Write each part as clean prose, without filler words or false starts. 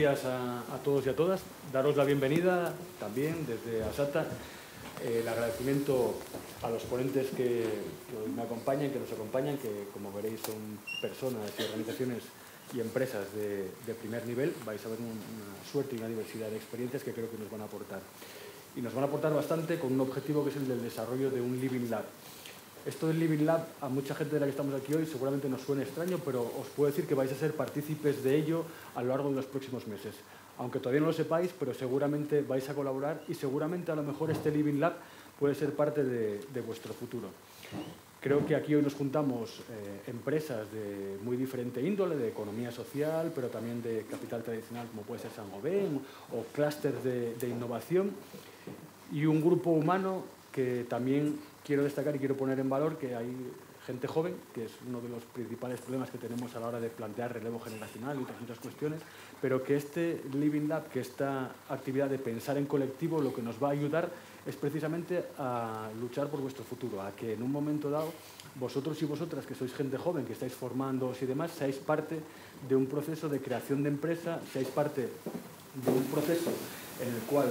días a todos y a todas. Daros la bienvenida también desde Asata. El agradecimiento a los ponentes que hoy me acompañan, que nos acompañan, que como veréis son personas y organizaciones y empresas de primer nivel. Vais a ver una suerte y una diversidad de experiencias que creo que nos van a aportar. Y nos van a aportar bastante con un objetivo que es el del desarrollo de un Living Lab. Esto del Living Lab, a mucha gente de la que estamos aquí hoy seguramente nos suene extraño, pero os puedo decir que vais a ser partícipes de ello a lo largo de los próximos meses. Aunque todavía no lo sepáis, pero seguramente vais a colaborar y seguramente a lo mejor este Living Lab puede ser parte de vuestro futuro. Creo que aquí hoy nos juntamos empresas de muy diferente índole, de economía social, pero también de capital tradicional como puede ser Saint-Gobain o clústeres de innovación y un grupo humano que también quiero destacar y quiero poner en valor que hay gente joven, que es uno de los principales problemas que tenemos a la hora de plantear relevo generacional y otras muchas cuestiones, pero que este Living Lab, que esta actividad de pensar en colectivo, lo que nos va a ayudar es precisamente a luchar por vuestro futuro, a que en un momento dado vosotros y vosotras, que sois gente joven, que estáis formándoos y demás, seáis parte de un proceso de creación de empresa, seáis parte de un proceso en el cual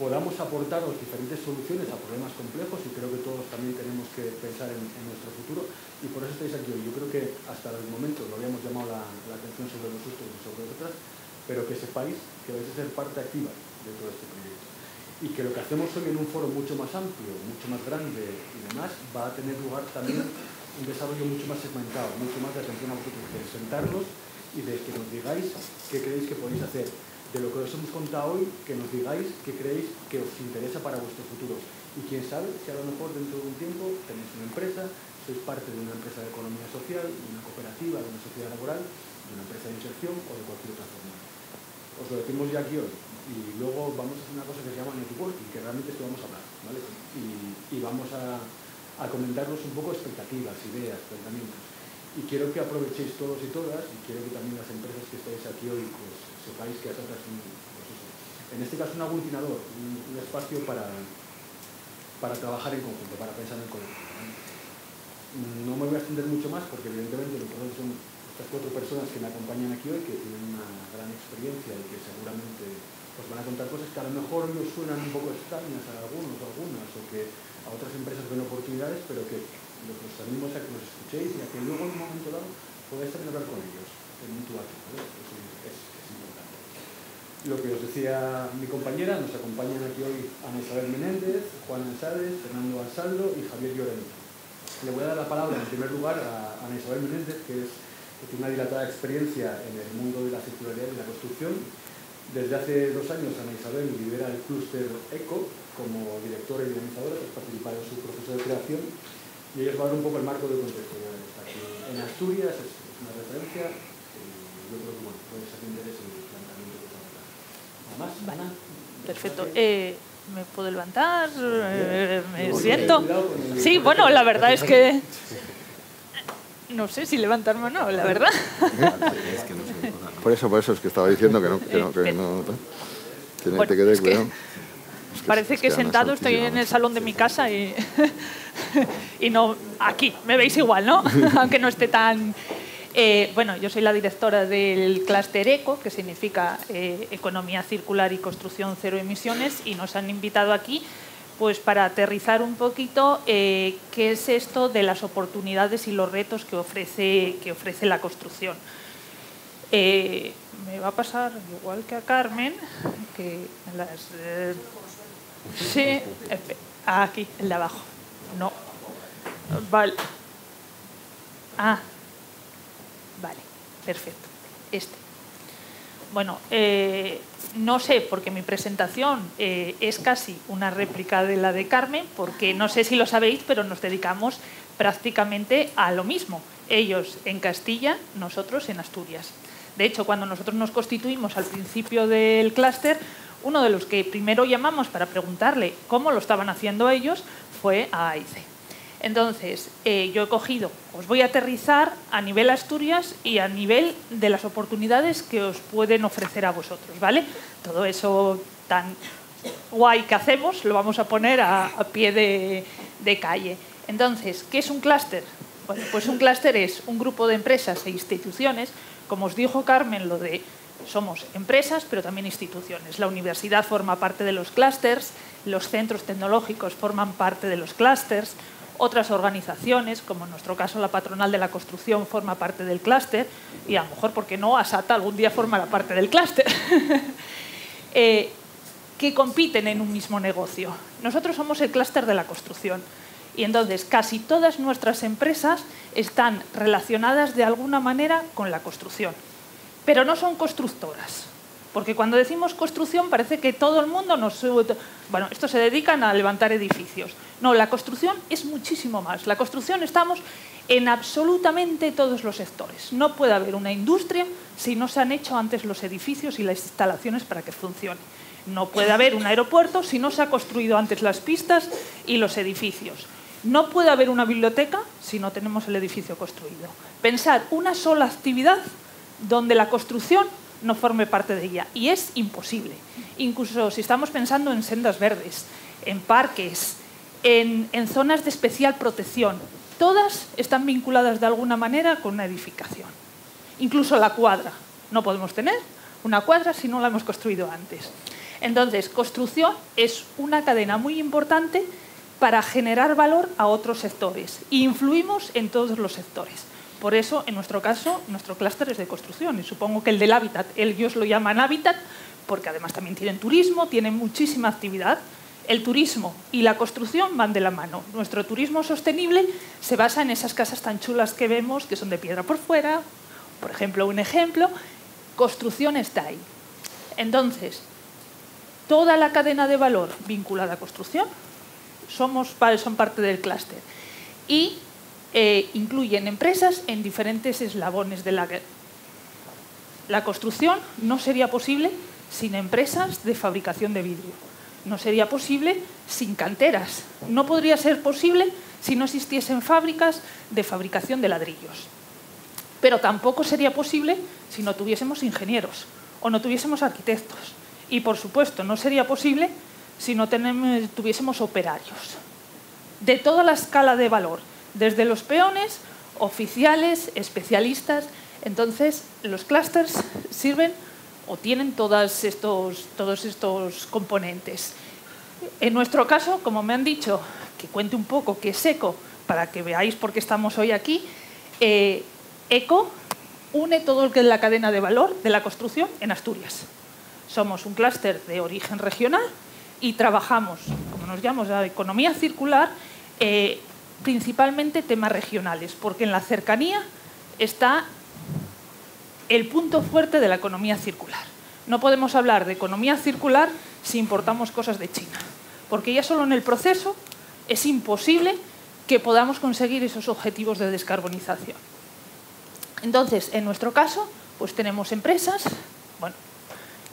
podamos aportaros diferentes soluciones a problemas complejos y creo que todos también tenemos que pensar en nuestro futuro y por eso estáis aquí hoy. Yo creo que hasta el momento no habíamos llamado la atención sobre vosotros y sobre vosotras, pero que sepáis que vais a ser parte activa de todo este proyecto y que lo que hacemos hoy en un foro mucho más amplio, mucho más grande y demás, va a tener lugar también un desarrollo mucho más segmentado, mucho más de atención a vosotros, de sentarnos y de que nos digáis qué creéis que podéis hacer. De lo que os hemos contado hoy, que nos digáis qué creéis que os interesa para vuestro futuro. Y quién sabe si a lo mejor dentro de un tiempo tenéis una empresa, sois parte de una empresa de economía social, de una cooperativa, de una sociedad laboral, de una empresa de inserción o de cualquier otra forma. Os lo decimos ya aquí hoy. Y luego vamos a hacer una cosa que se llama networking, que realmente es que vamos a hablar, ¿vale? Y vamos a comentaros un poco expectativas, ideas, pensamientos. Y quiero que aprovechéis todos y todas, y quiero que también las empresas que estáis aquí hoy pues, sepáis que Asata es en este caso un aglutinador, un espacio para trabajar en conjunto, para pensar en colectivo. No me voy a extender mucho más porque evidentemente lo que son estas 4 personas que me acompañan aquí hoy, que tienen una gran experiencia y que seguramente os van a contar cosas que a lo mejor os suenan un poco extrañas a algunos o algunas, o que a otras empresas ven oportunidades, pero que lo que os animo es a que los escuchéis y a que luego en un momento dado podáis también hablar con ellos en un tú a tú, ¿vale? Es importante. Lo que os decía mi compañera, nos acompañan aquí hoy Ana Isabel Menéndez, Juan Ansades, Fernando Ansaldo y Javier Llorente. Le voy a dar la palabra en primer lugar a Ana Isabel Menéndez, que tiene una dilatada experiencia en el mundo de la circularidad y la construcción. Desde hace 2 años Ana Isabel lidera el clúster ECO como directora y dinamizadora, tras participar en su proceso de creación, y ella os va a dar un poco el marco de contexto. Aquí en Asturias es una referencia y yo creo que bueno, puede ser de interés el planteamiento que os va a dar. Nada más, vale. Ana. Perfecto. ¿Me puedo levantar? ¿Me siento? Sí, bueno, la verdad es que no sé si levantarme o no, la verdad. Por eso es que estaba diciendo que no bueno, te quede es que cuidado. parece que sentado estoy en el salón de mi casa y no aquí, me veis igual, ¿no? Aunque no esté tan... bueno, yo soy la directora del clúster ECO, que significa Economía Circular y Construcción Cero Emisiones, y nos han invitado aquí pues para aterrizar un poquito qué es esto de las oportunidades y los retos que ofrece la construcción. Me va a pasar igual que a Carmen, que las... sí, aquí, el de abajo. No. Vale. Ah, vale, perfecto. Bueno, no sé, porque mi presentación es casi una réplica de la de Carmen, porque no sé si lo sabéis, pero nos dedicamos prácticamente a lo mismo. Ellos en Castilla, nosotros en Asturias. De hecho, cuando nosotros nos constituimos al principio del clúster, uno de los que primero llamamos para preguntarle cómo lo estaban haciendo ellos fue a AICE. Entonces, yo he cogido, os voy a aterrizar a nivel Asturias y a nivel de las oportunidades que os pueden ofrecer a vosotros, ¿vale? Todo eso tan guay que hacemos lo vamos a poner a pie de calle. Entonces, ¿qué es un clúster? Bueno, pues un clúster es un grupo de empresas e instituciones, como os dijo Carmen, lo de somos empresas, pero también instituciones. La universidad forma parte de los clústeres, los centros tecnológicos forman parte de los clústeres, otras organizaciones, como en nuestro caso la patronal de la construcción, forma parte del clúster y a lo mejor, ¿por qué no?, Asata algún día formará parte del clúster, que compiten en un mismo negocio. Nosotros somos el clúster de la construcción y entonces casi todas nuestras empresas están relacionadas de alguna manera con la construcción, pero no son constructoras. Porque cuando decimos construcción parece que todo el mundo bueno, estos se dedican a levantar edificios. No, la construcción es muchísimo más. La construcción estamos en absolutamente todos los sectores. No puede haber una industria si no se han hecho antes los edificios y las instalaciones para que funcione. No puede haber un aeropuerto si no se ha construido antes las pistas y los edificios. No puede haber una biblioteca si no tenemos el edificio construido. Pensar una sola actividad donde la construcción no forme parte de ella. Y es imposible. Incluso si estamos pensando en sendas verdes, en parques, en zonas de especial protección, todas están vinculadas de alguna manera con una edificación. Incluso la cuadra. No podemos tener una cuadra si no la hemos construido antes. Entonces, construcción es una cadena muy importante para generar valor a otros sectores. E influimos en todos los sectores. Por eso, en nuestro caso, nuestro clúster es de construcción. Y supongo que el del hábitat, ellos lo llaman hábitat, porque además también tienen turismo, tienen muchísima actividad. El turismo y la construcción van de la mano. Nuestro turismo sostenible se basa en esas casas tan chulas que vemos, que son de piedra por fuera. Por ejemplo, un ejemplo, construcción está ahí. Entonces, toda la cadena de valor vinculada a construcción son parte del clúster. Y incluyen empresas en diferentes eslabones de la construcción. No sería posible sin empresas de fabricación de vidrio. No sería posible sin canteras. No podría ser posible si no existiesen fábricas de fabricación de ladrillos. Pero tampoco sería posible si no tuviésemos ingenieros o no tuviésemos arquitectos. Y, por supuesto, no sería posible si no tuviésemos operarios. De toda la escala de valor, desde los peones, oficiales, especialistas. Entonces, los clústeres sirven o tienen todos estos componentes. En nuestro caso, como me han dicho, que cuente un poco qué es ECO, para que veáis por qué estamos hoy aquí, ECO une todo lo que es la cadena de valor de la construcción en Asturias. Somos un clúster de origen regional y trabajamos, como nos llamamos, la economía circular, principalmente temas regionales, porque en la cercanía está el punto fuerte de la economía circular. No podemos hablar de economía circular si importamos cosas de China, porque ya solo en el proceso es imposible que podamos conseguir esos objetivos de descarbonización. Entonces, en nuestro caso, pues tenemos empresas,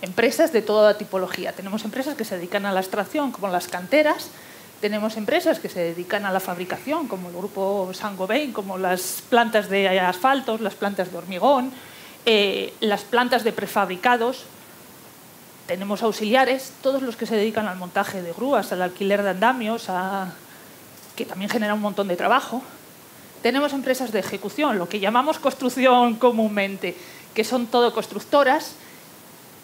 empresas de toda tipología. Tenemos empresas que se dedican a la extracción, como las canteras. Tenemos empresas que se dedican a la fabricación, como el grupo Saint-Gobain, como las plantas de asfaltos, las plantas de hormigón, las plantas de prefabricados. Tenemos auxiliares, todos los que se dedican al montaje de grúas, al alquiler de andamios, que también genera un montón de trabajo. Tenemos empresas de ejecución, lo que llamamos construcción comúnmente, que son todo constructoras,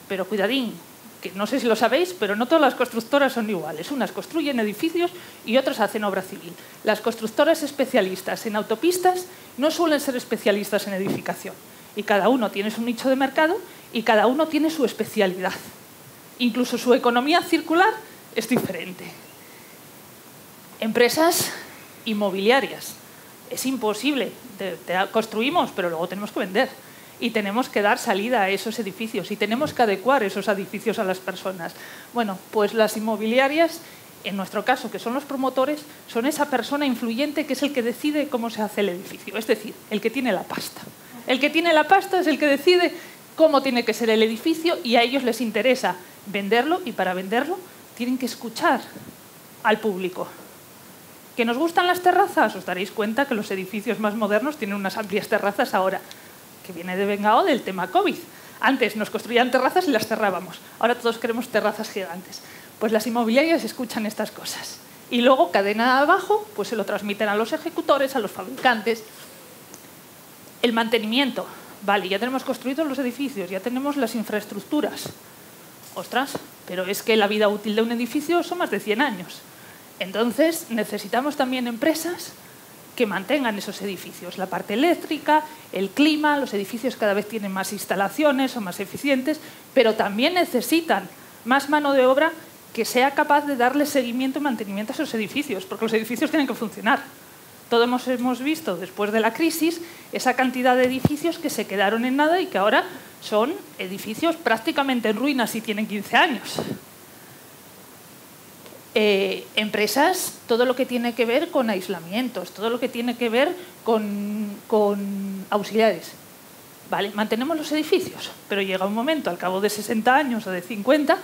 pero cuidadín, que no sé si lo sabéis, pero no todas las constructoras son iguales. Unas construyen edificios y otras hacen obra civil. Las constructoras especialistas en autopistas no suelen ser especialistas en edificación. Y cada uno tiene su nicho de mercado y cada uno tiene su especialidad. Incluso su economía circular es diferente. Empresas inmobiliarias. Es imposible. Construimos, pero luego tenemos que vender. Y tenemos que dar salida a esos edificios y tenemos que adecuar esos edificios a las personas. Bueno, pues las inmobiliarias, en nuestro caso, que son los promotores, son esa persona influyente que es el que decide cómo se hace el edificio, es decir, el que tiene la pasta. El que tiene la pasta es el que decide cómo tiene que ser el edificio y a ellos les interesa venderlo y para venderlo tienen que escuchar al público. ¿Que nos gustan las terrazas? Os daréis cuenta que los edificios más modernos tienen unas amplias terrazas ahora, que viene de vengado del tema COVID. Antes nos construían terrazas y las cerrábamos. Ahora todos queremos terrazas gigantes. Pues las inmobiliarias escuchan estas cosas. Y luego, cadena abajo, pues se lo transmiten a los ejecutores, a los fabricantes. El mantenimiento. vale, ya tenemos construidos los edificios, ya tenemos las infraestructuras. Ostras, pero es que la vida útil de un edificio son más de 100 años. Entonces, necesitamos también empresas que mantengan esos edificios. La parte eléctrica, el clima, los edificios cada vez tienen más instalaciones, son más eficientes, pero también necesitan más mano de obra que sea capaz de darle seguimiento y mantenimiento a esos edificios, porque los edificios tienen que funcionar. Todos hemos visto, después de la crisis, esa cantidad de edificios que se quedaron en nada y que ahora son edificios prácticamente en ruinas y tienen 15 años. Empresas, todo lo que tiene que ver con aislamientos, todo lo que tiene que ver con auxiliares. Vale, mantenemos los edificios, pero llega un momento, al cabo de 60 años o de 50,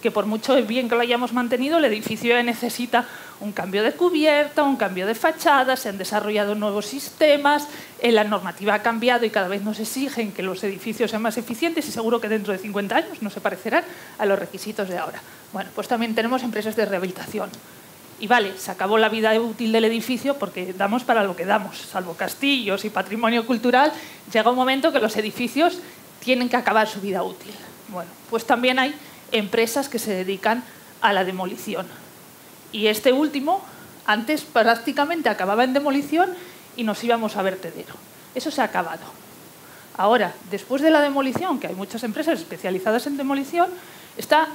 que por mucho bien que lo hayamos mantenido, el edificio necesita un cambio de cubierta, un cambio de fachada, se han desarrollado nuevos sistemas, la normativa ha cambiado y cada vez nos exigen que los edificios sean más eficientes y seguro que dentro de 50 años no se parecerán a los requisitos de ahora. Bueno, pues también tenemos empresas de rehabilitación. Y vale, se acabó la vida útil del edificio porque damos para lo que damos, salvo castillos y patrimonio cultural, llega un momento que los edificios tienen que acabar su vida útil. Bueno, pues también hay empresas que se dedican a la demolición. Y este último, antes prácticamente acababa en demolición y nos íbamos a vertedero. Eso se ha acabado. Ahora, después de la demolición, que hay muchas empresas especializadas en demolición, está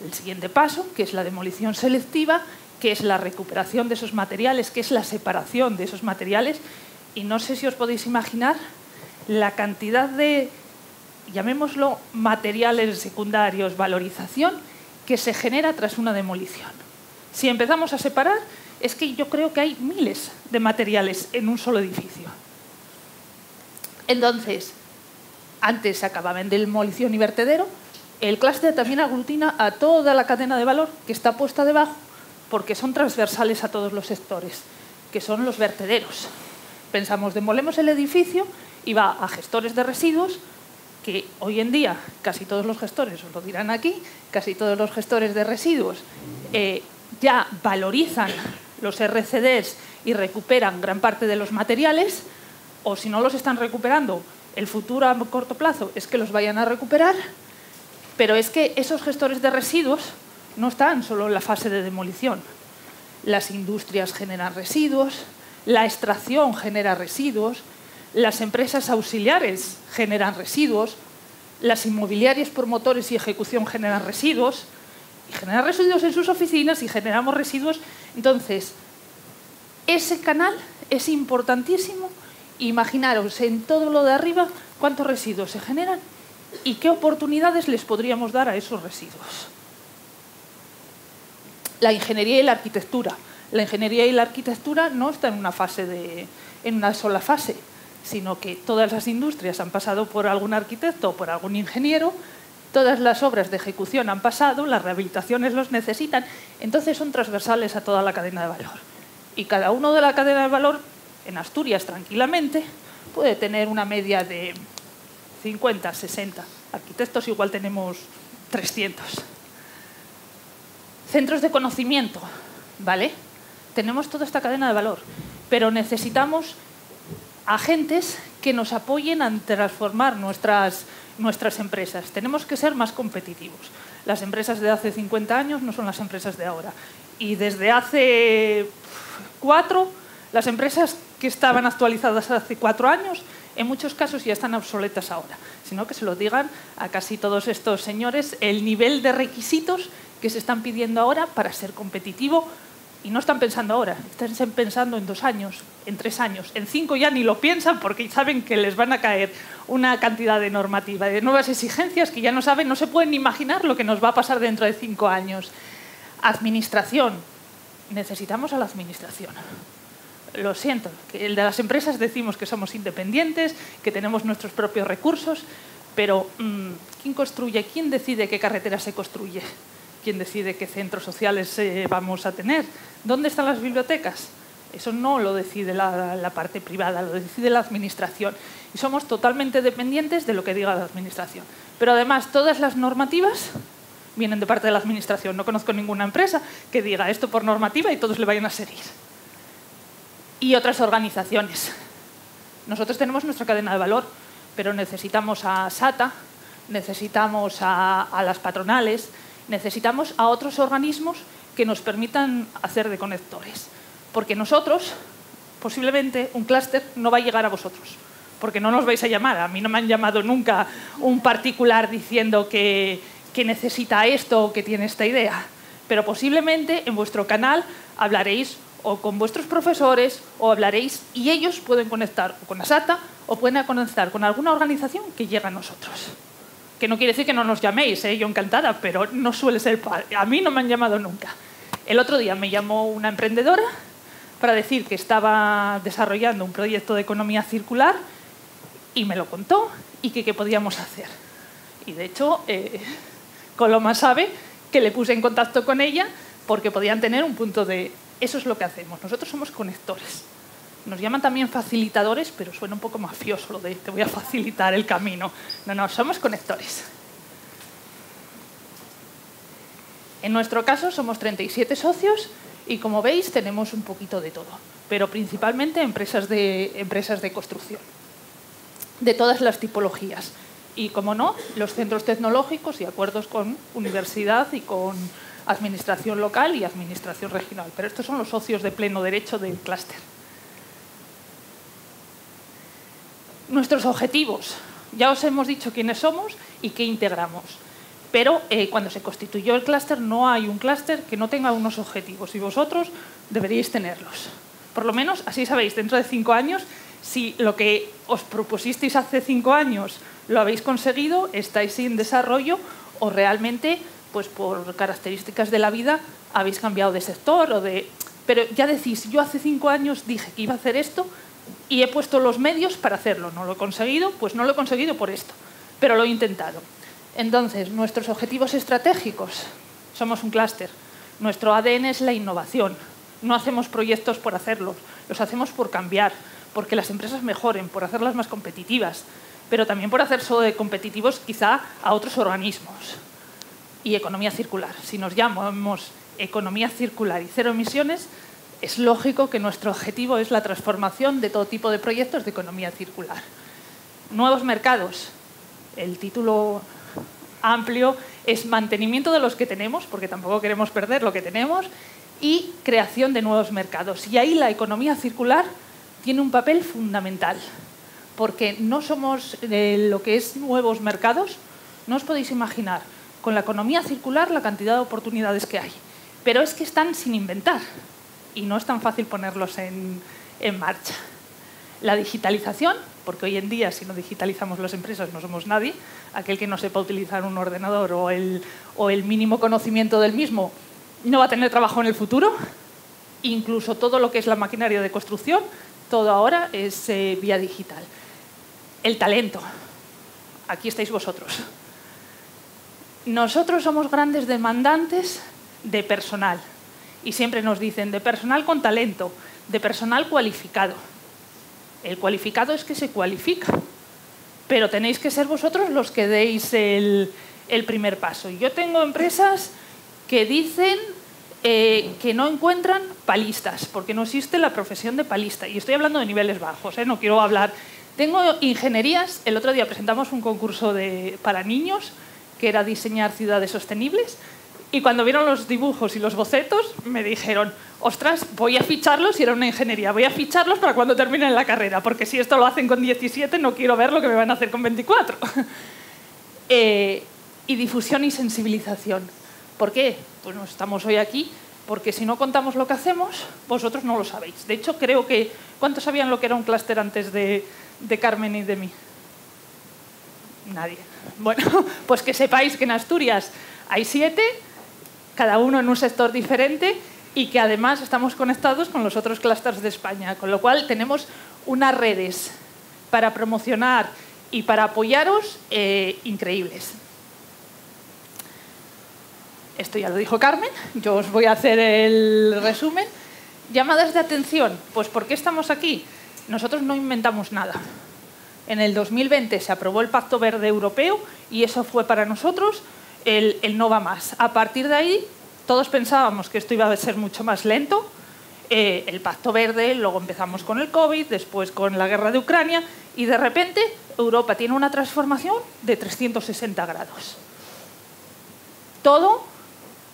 el siguiente paso, que es la demolición selectiva, que es la recuperación de esos materiales, que es la separación de esos materiales. Y no sé si os podéis imaginar la cantidad de, llamémoslo, materiales secundarios, valorización, que se genera tras una demolición. Si empezamos a separar, es que yo creo que hay miles de materiales en un solo edificio. Entonces, antes se acababa en demolición y vertedero, el clúster también aglutina a toda la cadena de valor que está puesta debajo, porque son transversales a todos los sectores, que son los vertederos. Pensamos, demolemos el edificio y va a gestores de residuos, que hoy en día casi todos los gestores, os lo dirán aquí, casi todos los gestores de residuos ya valorizan los RCDs y recuperan gran parte de los materiales, o si no los están recuperando, el futuro a corto plazo es que los vayan a recuperar, pero es que esos gestores de residuos no están solo en la fase de demolición. Las industrias generan residuos, la extracción genera residuos, las empresas auxiliares generan residuos, las inmobiliarias promotores y ejecución generan residuos, y generan residuos en sus oficinas y generamos residuos. Entonces, ese canal es importantísimo. Imaginaros en todo lo de arriba cuántos residuos se generan y qué oportunidades les podríamos dar a esos residuos. La ingeniería y la arquitectura. La ingeniería y la arquitectura no están en una sola fase, sino que todas las industrias han pasado por algún arquitecto o por algún ingeniero, todas las obras de ejecución han pasado, las rehabilitaciones los necesitan, entonces son transversales a toda la cadena de valor. Y cada uno de la cadena de valor, en Asturias tranquilamente, puede tener una media de 50, 60. Arquitectos igual tenemos 300. Centros de conocimiento, ¿vale? Tenemos toda esta cadena de valor, pero necesitamos agentes que nos apoyen a transformar nuestras empresas. Tenemos que ser más competitivos. Las empresas de hace 50 años no son las empresas de ahora. Y desde hace 4, las empresas que estaban actualizadas hace 4 años, en muchos casos ya están obsoletas ahora. Sino que se lo digan a casi todos estos señores el nivel de requisitos que se están pidiendo ahora para ser competitivo. Y no están pensando ahora, están pensando en 2 años, en 3 años, en 5 ya ni lo piensan porque saben que les van a caer una cantidad de normativa, de nuevas exigencias que ya no saben, no se pueden ni imaginar lo que nos va a pasar dentro de 5 años. Administración. Necesitamos a la administración. Lo siento, que el de las empresas decimos que somos independientes, que tenemos nuestros propios recursos, pero ¿quién construye? ¿Quién decide qué carretera se construye? ¿Quién decide qué centros sociales vamos a tener? ¿Dónde están las bibliotecas? Eso no lo decide la parte privada, lo decide la administración. Y somos totalmente dependientes de lo que diga la administración. Pero además, todas las normativas vienen de parte de la administración. No conozco ninguna empresa que diga esto por normativa y todos le vayan a seguir. Y otras organizaciones. Nosotros tenemos nuestra cadena de valor, pero necesitamos a SATA, necesitamos a las patronales, necesitamos a otros organismos que nos permitan hacer de conectores. Porque nosotros, posiblemente, un clúster no va a llegar a vosotros, porque no nos vais a llamar. A mí no me han llamado nunca un particular diciendo que necesita esto o que tiene esta idea. Pero posiblemente en vuestro canal hablaréis o con vuestros profesores o hablaréis y ellos pueden conectar con ASATA o pueden conectar con alguna organización que llega a nosotros. Que no quiere decir que no nos llaméis, yo encantada, pero no suele ser... A mí no me han llamado nunca. El otro día me llamó una emprendedora para decir que estaba desarrollando un proyecto de economía circular y me lo contó y que qué podíamos hacer. Y de hecho, Coloma sabe que le puse en contacto con ella porque podían tener un punto de... Eso es lo que hacemos. Nosotros somos conectores. Nos llaman también facilitadores, pero suena un poco mafioso lo de te voy a facilitar el camino. No, somos conectores. En nuestro caso somos 37 socios y como veis tenemos un poquito de todo, pero principalmente empresas de construcción, de todas las tipologías. Y como no, los centros tecnológicos y acuerdos con universidad y con administración local y administración regional. Pero estos son los socios de pleno derecho del clúster. Nuestros objetivos. Ya os hemos dicho quiénes somos y qué integramos. Pero cuando se constituyó el clúster no hay un clúster que no tenga unos objetivos y vosotros deberíais tenerlos. Por lo menos así sabéis, dentro de 5 años, si lo que os propusisteis hace 5 años lo habéis conseguido, estáis en desarrollo o realmente, pues por características de la vida, habéis cambiado de sector o de... Pero ya decís, yo hace 5 años dije que iba a hacer esto y he puesto los medios para hacerlo. ¿No lo he conseguido? Pues no lo he conseguido por esto, pero lo he intentado. Entonces, nuestros objetivos estratégicos, somos un clúster. Nuestro ADN es la innovación. No hacemos proyectos por hacerlos, los hacemos por cambiar, porque las empresas mejoren, por hacerlas más competitivas, pero también por hacer competitivos quizá a otros organismos. Y economía circular. Si nos llamamos economía circular y cero emisiones, es lógico que nuestro objetivo es la transformación de todo tipo de proyectos de economía circular. Nuevos mercados. El título amplio es mantenimiento de los que tenemos, porque tampoco queremos perder lo que tenemos, y creación de nuevos mercados. Y ahí la economía circular tiene un papel fundamental, porque no somos lo que es nuevos mercados. No os podéis imaginar con la economía circular la cantidad de oportunidades que hay, pero es que están sin inventar y no es tan fácil ponerlos en marcha. La digitalización, porque hoy en día si no digitalizamos las empresas no somos nadie, aquel que no sepa utilizar un ordenador o el mínimo conocimiento del mismo no va a tener trabajo en el futuro. Incluso todo lo que es la maquinaria de construcción, todo ahora es vía digital. El talento, aquí estáis vosotros. Nosotros somos grandes demandantes de personal y siempre nos dicen de personal con talento, de personal cualificado. El cualificado es que se cualifica, pero tenéis que ser vosotros los que deis el primer paso. Yo tengo empresas que dicen que no encuentran palistas, porque no existe la profesión de palista. Y estoy hablando de niveles bajos, no quiero hablar... Tengo ingenierías, el otro día presentamos un concurso para niños, que era diseñar ciudades sostenibles, y cuando vieron los dibujos y los bocetos me dijeron, ostras, voy a ficharlos, y era una ingeniería, voy a ficharlos para cuando terminen la carrera, porque si esto lo hacen con 17 no quiero ver lo que me van a hacer con 24. Y difusión y sensibilización. ¿Por qué? Pues no estamos hoy aquí, porque si no contamos lo que hacemos, vosotros no lo sabéis. De hecho, creo que... ¿Cuántos sabían lo que era un clúster antes de Carmen y de mí? Nadie. Bueno, pues que sepáis que en Asturias hay 7, cada uno en un sector diferente, y que además estamos conectados con los otros clústeres de España, con lo cual tenemos unas redes para promocionar y para apoyaros increíbles. Esto ya lo dijo Carmen, yo os voy a hacer el resumen. Llamadas de atención, pues ¿por qué estamos aquí? Nosotros no inventamos nada. En el 2020 se aprobó el Pacto Verde Europeo y eso fue para nosotros el no va más. A partir de ahí, todos pensábamos que esto iba a ser mucho más lento el Pacto Verde, luego empezamos con el COVID, después con la guerra de Ucrania y de repente Europa tiene una transformación de 360 grados. Todo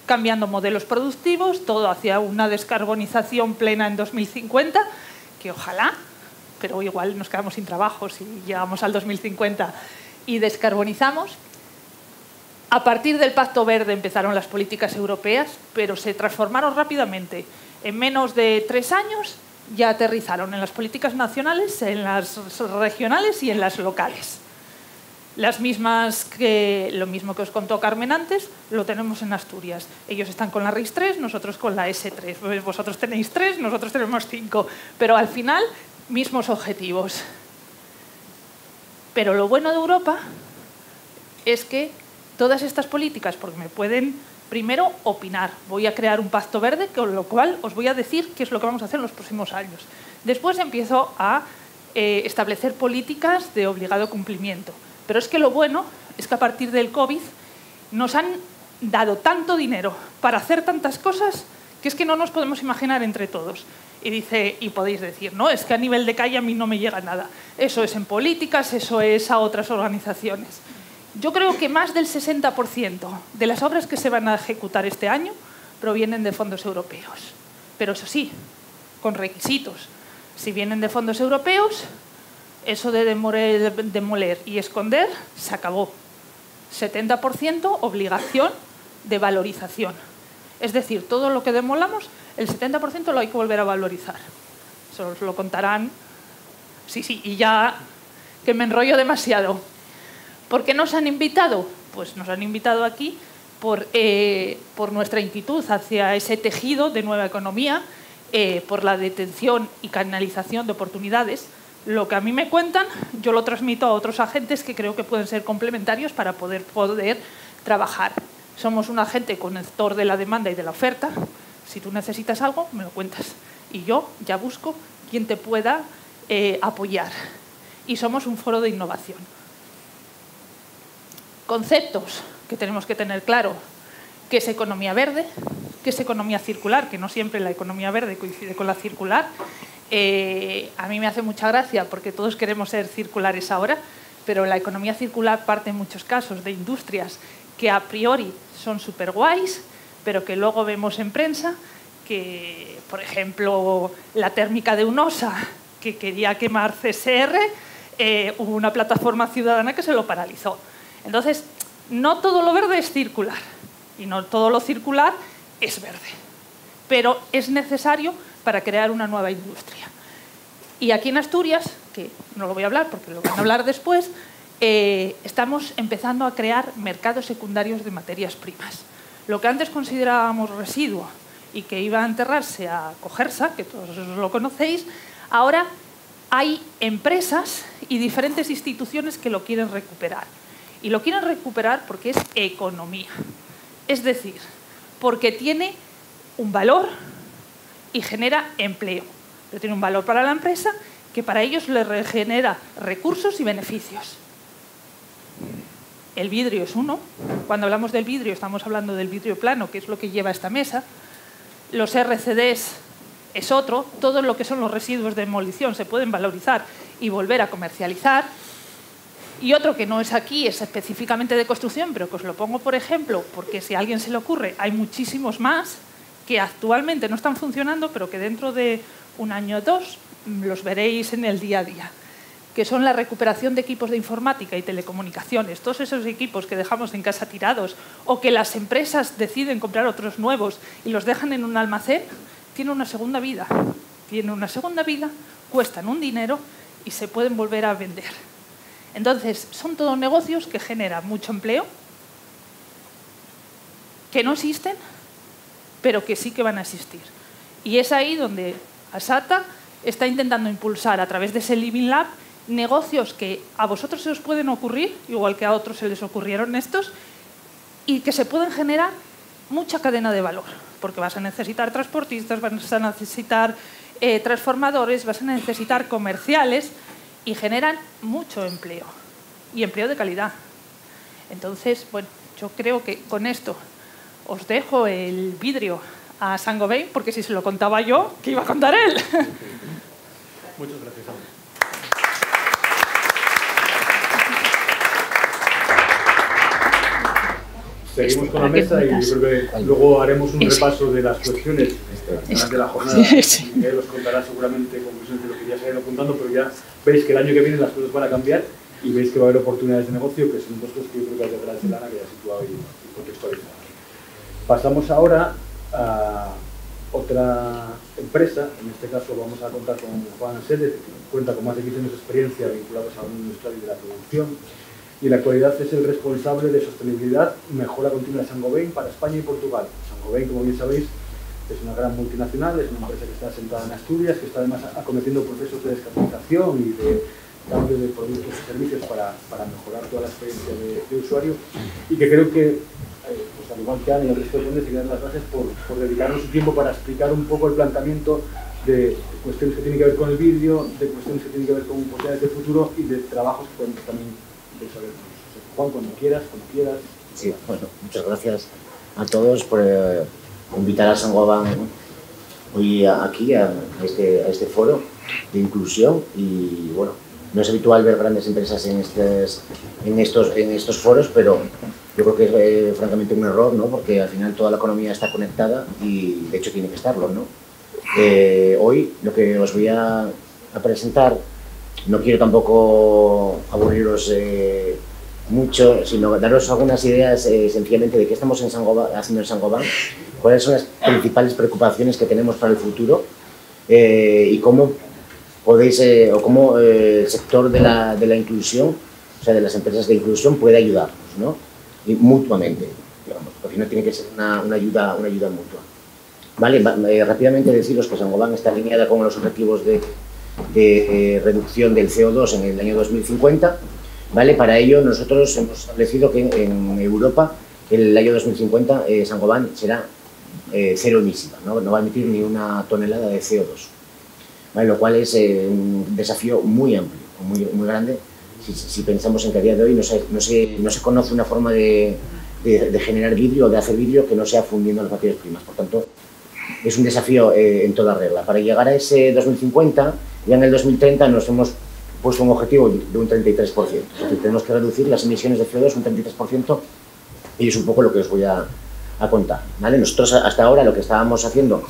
cambiando modelos productivos, todo hacia una descarbonización plena en 2050, que ojalá, pero igual nos quedamos sin trabajo si llegamos al 2050 y descarbonizamos. A partir del Pacto Verde empezaron las políticas europeas, pero se transformaron rápidamente. En menos de 3 años ya aterrizaron en las políticas nacionales, en las regionales y en las locales. Las mismas lo mismo que os contó Carmen antes, lo tenemos en Asturias. Ellos están con la RIS3, nosotros con la S3. Vosotros tenéis 3, nosotros tenemos 5. Pero al final, mismos objetivos. Pero lo bueno de Europa es que todas estas políticas, porque me pueden primero opinar, voy a crear un pacto verde, con lo cual os voy a decir qué es lo que vamos a hacer en los próximos años. Después empiezo a establecer políticas de obligado cumplimiento. Pero es que lo bueno es que a partir del COVID nos han dado tanto dinero para hacer tantas cosas que es que no nos podemos imaginar entre todos. Y podéis decir, no, es que a nivel de calle a mí no me llega nada. Eso es en políticas, eso es a otras organizaciones. Yo creo que más del 60% de las obras que se van a ejecutar este año provienen de fondos europeos. Pero eso sí, con requisitos. Si vienen de fondos europeos, eso de demoler y esconder se acabó. 70% obligación de valorización. Es decir, todo lo que demolamos, el 70% lo hay que volver a valorizar. Eso os lo contarán. Sí, y ya que me enrollo demasiado. ¿Por qué nos han invitado? Pues nos han invitado aquí por nuestra inquietud hacia ese tejido de nueva economía, por la detención y canalización de oportunidades. Lo que a mí me cuentan, yo lo transmito a otros agentes que creo que pueden ser complementarios para poder trabajar. Somos un agente conector de la demanda y de la oferta. Si tú necesitas algo, me lo cuentas. Y yo ya busco quien te pueda apoyar. Y somos un foro de innovación. Conceptos que tenemos que tener claro. ¿Qué es economía verde? ¿Qué es economía circular? Que no siempre la economía verde coincide con la circular. A mí me hace mucha gracia porque todos queremos ser circulares ahora, pero la economía circular parte en muchos casos de industrias que a priori son súper guays, pero que luego vemos en prensa que, por ejemplo, la térmica de UNOSA, que quería quemar CSR, hubo una plataforma ciudadana que se lo paralizó. Entonces, no todo lo verde es circular y no todo lo circular es verde, pero es necesario para crear una nueva industria. Y aquí en Asturias, que no lo voy a hablar porque lo van a hablar después, estamos empezando a crear mercados secundarios de materias primas. Lo que antes considerábamos residuo y que iba a enterrarse a Cogersa, que todos lo conocéis, ahora hay empresas y diferentes instituciones que lo quieren recuperar. Y lo quieren recuperar porque es economía. Es decir, porque tiene un valor y genera empleo. Pero tiene un valor para la empresa que para ellos les regenera recursos y beneficios. El vidrio es uno. Cuando hablamos del vidrio estamos hablando del vidrio plano, que es lo que lleva esta mesa. Los RCDs es otro. Todo lo que son los residuos de demolición se pueden valorizar y volver a comercializar. Y otro que no es aquí, es específicamente de construcción, pero que os lo pongo por ejemplo, porque si a alguien se le ocurre, hay muchísimos más que actualmente no están funcionando, pero que dentro de un año o dos los veréis en el día a día, que son la recuperación de equipos de informática y telecomunicaciones. Todos esos equipos que dejamos en casa tirados o que las empresas deciden comprar otros nuevos y los dejan en un almacén, tienen una segunda vida. Tienen una segunda vida, cuestan un dinero y se pueden volver a vender. Entonces, son todos negocios que generan mucho empleo, que no existen, pero que sí que van a existir. Y es ahí donde Asata está intentando impulsar a través de ese Living Lab negocios que a vosotros se os pueden ocurrir, igual que a otros se les ocurrieron estos, y que se pueden generar mucha cadena de valor, porque vas a necesitar transportistas, vas a necesitar transformadores, vas a necesitar comerciales, y generan mucho empleo, y empleo de calidad. Entonces, bueno, yo creo que con esto os dejo el vidrio a Saint-Gobain, porque si se lo contaba yo, ¿qué iba a contar él? Muchas gracias, Ana. Seguimos con la mesa y yo creo que luego haremos un repaso de las cuestiones de la jornada. Miguel os contará seguramente conclusiones de lo que ya se ha ido apuntando, pero ya veis que el año que viene las cosas van a cambiar y veis que va a haber oportunidades de negocio, que son dos cosas que yo creo que hay que agradecer a Ana, que ya ha situado y contextualizado. Pasamos ahora a otra empresa, en este caso vamos a contar con Juan Sedes, que cuenta con más de 15 años de experiencia vinculados a un industrial de la producción, y en la actualidad es el responsable de sostenibilidad y mejora continua de Saint-Gobain para España y Portugal. Saint-Gobain, como bien sabéis, es una gran multinacional, es una empresa que está asentada en Asturias, que está además acometiendo procesos de descarbonización y de cambio de productos y servicios para mejorar toda la experiencia de usuario, y que creo que, pues al igual que Ana y el resto de ponentes, se dan las bases por dedicarnos su tiempo para explicar un poco el planteamiento de cuestiones que tienen que ver con el vídeo, de cuestiones que tienen que ver con posibilidades de futuro y de trabajos que podemos también saber. Juan, cuando quieras. Sí, bueno, muchas gracias a todos por invitar a Saint-Gobain hoy aquí a este foro de inclusión. Y bueno, no es habitual ver grandes empresas en estos foros, pero yo creo que es francamente un error, ¿no? Porque al final toda la economía está conectada y de hecho tiene que estarlo, ¿no? Hoy lo que os voy a presentar, no quiero tampoco aburriros mucho, sino daros algunas ideas sencillamente de qué estamos haciendo en Saint-Gobain, cuáles son las principales preocupaciones que tenemos para el futuro y cómo podéis, o cómo el sector de la inclusión, o sea, de las empresas de inclusión, puede ayudarnos, ¿no? Y mutuamente, digamos, porque no tiene que ser una ayuda mutua. Vale, rápidamente deciros que Saint-Gobain está alineada con los objetivos de reducción del CO2 en el año 2050, ¿vale? Para ello nosotros hemos establecido que en Europa en el año 2050 Saint-Gobain será cero emisiva, ¿no? No va a emitir ni una tonelada de CO2, ¿vale? Lo cual es un desafío muy amplio, muy grande, si pensamos en que a día de hoy no se conoce una forma de generar vidrio o de hacer vidrio que no sea fundiendo las materias primas. Por tanto, es un desafío en toda regla. Para llegar a ese 2050, ya en el 2030 nos hemos puesto un objetivo de un 33%. Es decir, tenemos que reducir las emisiones de CO2 un 33%, y es un poco lo que os voy a contar, ¿vale? Nosotros hasta ahora lo que estábamos haciendo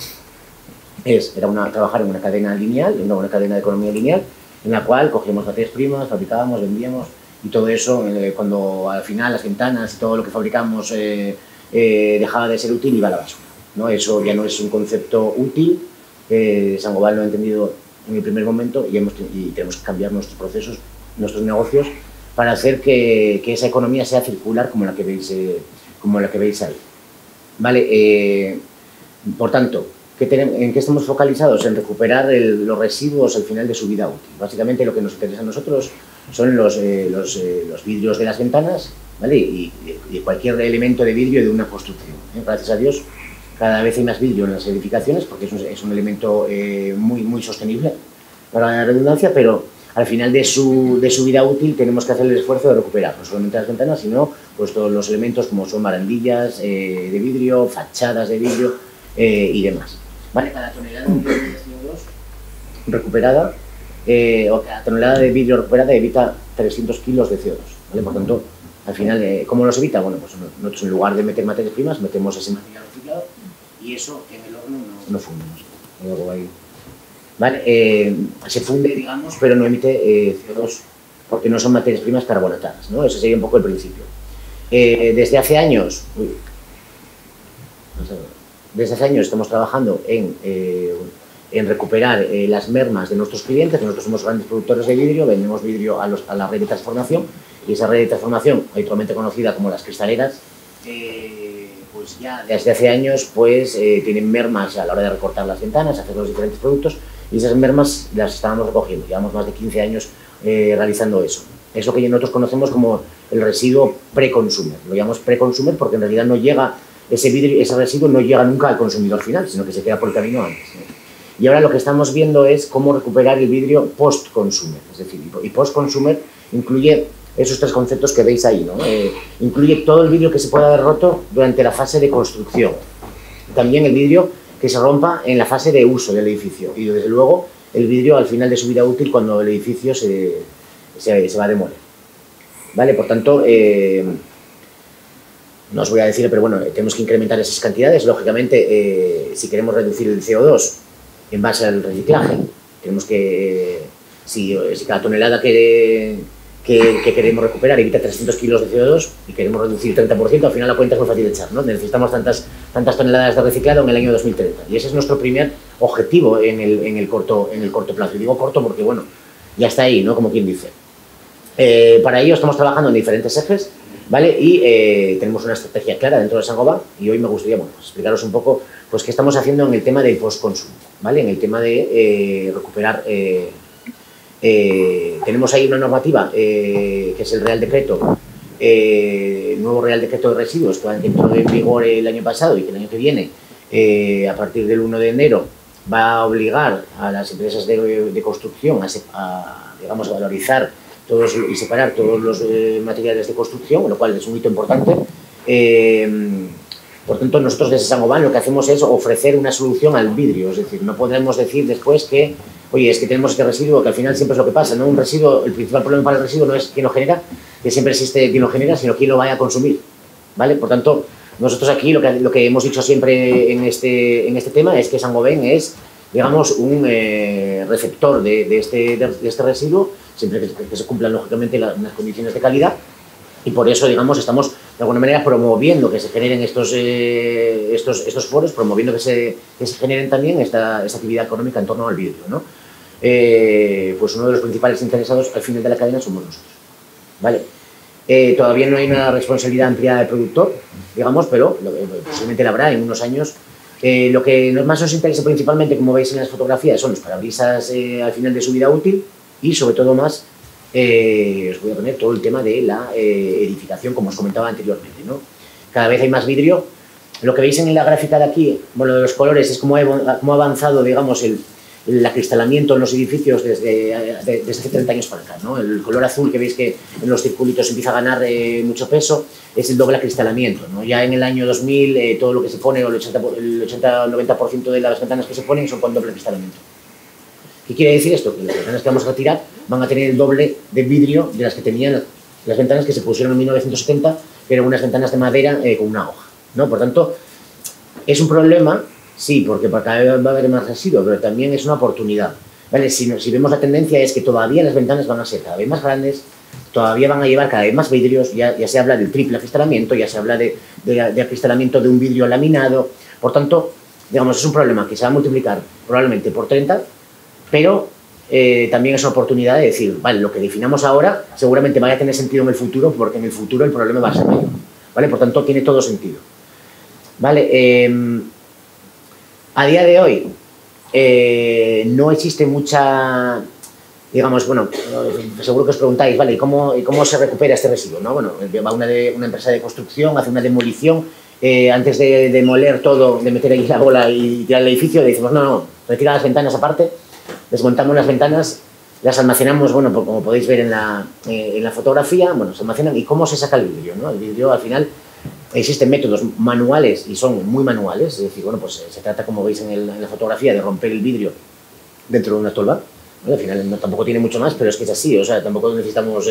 era trabajar en una cadena lineal, en una cadena de economía lineal, en la cual cogíamos materias primas, fabricábamos, vendíamos, y todo eso, cuando al final las ventanas y todo lo que fabricamos dejaba de ser útil, iba a la basura, ¿no? Eso ya no es un concepto útil. Saint-Gobain lo ha entendido en el primer momento y tenemos que cambiar nuestros procesos, nuestros negocios, para hacer que esa economía sea circular como la que veis ahí. Vale, por tanto, ¿en qué estamos focalizados? En recuperar los residuos al final de su vida útil. Básicamente lo que nos interesa a nosotros son los vidrios de las ventanas, ¿vale? Y cualquier elemento de vidrio de una construcción. Gracias a Dios, cada vez hay más vidrio en las edificaciones porque es un elemento muy sostenible para la redundancia, pero al final de su vida útil tenemos que hacer el esfuerzo de recuperar no solamente las ventanas, sino pues todos los elementos como son barandillas de vidrio, fachadas de vidrio y demás. ¿Vale? Cada tonelada de CO2 recuperada, o cada tonelada de vidrio recuperada evita 300 kilos de CO2. ¿Vale? Por tanto, al final, ¿cómo los evita? Bueno, pues nosotros en lugar de meter materias primas, metemos ese material reciclado y eso en el horno no funde. ¿Vale? Se funde, digamos, pero no emite CO2 porque no son materias primas carbonatadas, ¿no? Ese sería un poco el principio. Desde hace años estamos trabajando en recuperar las mermas de nuestros clientes. Nosotros somos grandes productores de vidrio, vendemos vidrio a la red de transformación, y esa red de transformación, habitualmente conocida como las cristaleras, pues ya desde hace años pues, tienen mermas a la hora de recortar las ventanas, hacer los diferentes productos, y esas mermas las estábamos recogiendo. Llevamos más de 15 años realizando eso. Es lo que nosotros conocemos como el residuo pre-consumer. Lo llamamos pre-consumer porque en realidad no llega ese residuo no llega nunca al consumidor final, sino que se queda por el camino antes, ¿no? Y ahora lo que estamos viendo es cómo recuperar el vidrio post-consumer. Es decir, y post-consumer incluye esos tres conceptos que veis ahí, ¿no? Incluye todo el vidrio que se puede haber roto durante la fase de construcción. También el vidrio que se rompa en la fase de uso del edificio. Y desde luego el vidrio al final de su vida útil cuando el edificio se va a demoler. ¿Vale? Por tanto, no os voy a decir, pero bueno, tenemos que incrementar esas cantidades. Lógicamente, si queremos reducir el CO2 en base al reciclaje, tenemos que, si cada tonelada que queremos recuperar evita 300 kilos de CO2 y queremos reducir 30%, al final la cuenta es muy fácil de echar, ¿no? Necesitamos tantas toneladas de reciclado en el año 2030. Y ese es nuestro primer objetivo en el corto plazo. Y digo corto porque, bueno, ya está ahí, ¿no? Como quien dice. Para ello estamos trabajando en diferentes ejes, ¿vale? Y tenemos una estrategia clara dentro de Saint-Gobain y hoy me gustaría, bueno, pues explicaros un poco pues qué estamos haciendo en el tema del postconsumo, ¿vale? En el tema de recuperar... tenemos ahí una normativa que es el Real Decreto, nuevo Real Decreto de Residuos que entró en vigor el año pasado y que el año que viene, a partir del 1 de enero, va a obligar a las empresas de construcción digamos, a valorizar y separar todos los materiales de construcción, lo cual es un hito importante. Por tanto, nosotros desde Saint-Gobain lo que hacemos es ofrecer una solución al vidrio, es decir, no podremos decir después que, oye, es que tenemos este residuo, que al final siempre es lo que pasa, ¿no? Un residuo, el principal problema para el residuo no es quién lo genera, que siempre existe quien lo genera, sino quién lo vaya a consumir, ¿vale? Por tanto, nosotros aquí lo que hemos dicho siempre en este tema es que Saint-Gobain es, digamos, un receptor de este residuo, siempre que se cumplan lógicamente unas condiciones de calidad, y por eso, digamos, estamos de alguna manera promoviendo que se generen estos foros, promoviendo que se generen también esta actividad económica en torno al vidrio, ¿no? Pues uno de los principales interesados al final de la cadena somos nosotros, ¿vale? Todavía no hay una responsabilidad ampliada del productor, digamos, pero posiblemente la habrá en unos años. Lo que más nos interesa principalmente, como veis en las fotografías, son los parabrisas al final de su vida útil y, sobre todo, más os voy a poner todo el tema de la edificación, como os comentaba anteriormente, ¿no? Cada vez hay más vidrio. Lo que veis en la gráfica de aquí, bueno, de los colores, es cómo ha avanzado, digamos, el acristalamiento en los edificios desde hace 30 años para acá, ¿no? El color azul que veis que en los circulitos empieza a ganar mucho peso es el doble acristalamiento, ¿no? Ya en el año 2000 todo lo que se pone, el 80-90% de las ventanas que se ponen son con doble acristalamiento. ¿Qué quiere decir esto? Que las ventanas que vamos a retirar van a tener el doble de vidrio de las que tenían las ventanas que se pusieron en 1970, que eran unas ventanas de madera con una hoja, ¿no? Por tanto, es un problema, sí, porque cada vez va a haber más residuo, pero también es una oportunidad, ¿vale? Si vemos la tendencia es que todavía las ventanas van a ser cada vez más grandes, todavía van a llevar cada vez más vidrios, ya se habla del triple acristalamiento, ya se habla de acristalamiento de un vidrio laminado, por tanto, digamos, es un problema que se va a multiplicar probablemente por 30, pero también es una oportunidad de decir, vale, lo que definamos ahora seguramente vaya a tener sentido en el futuro, porque en el futuro el problema va a ser mayor, ¿vale? Por tanto, tiene todo sentido, ¿vale? A día de hoy no existe mucha, digamos, bueno, seguro que os preguntáis, ¿vale? ¿Y cómo se recupera este residuo, ¿no? Bueno, va una empresa de construcción, hace una demolición, antes de demoler todo, de meter ahí la bola y tirar el edificio, le decimos, no, retira las ventanas aparte, desmontamos las ventanas, las almacenamos, bueno, como podéis ver en la fotografía, bueno, se almacenan. ¿Y cómo se saca el vidrio, no? El vidrio, al final, existen métodos manuales y son muy manuales, es decir, bueno, pues se trata, como veis en la fotografía, de romper el vidrio dentro de una tolva. Bueno, al final tampoco tiene mucho más, pero es que es así, o sea, tampoco necesitamos...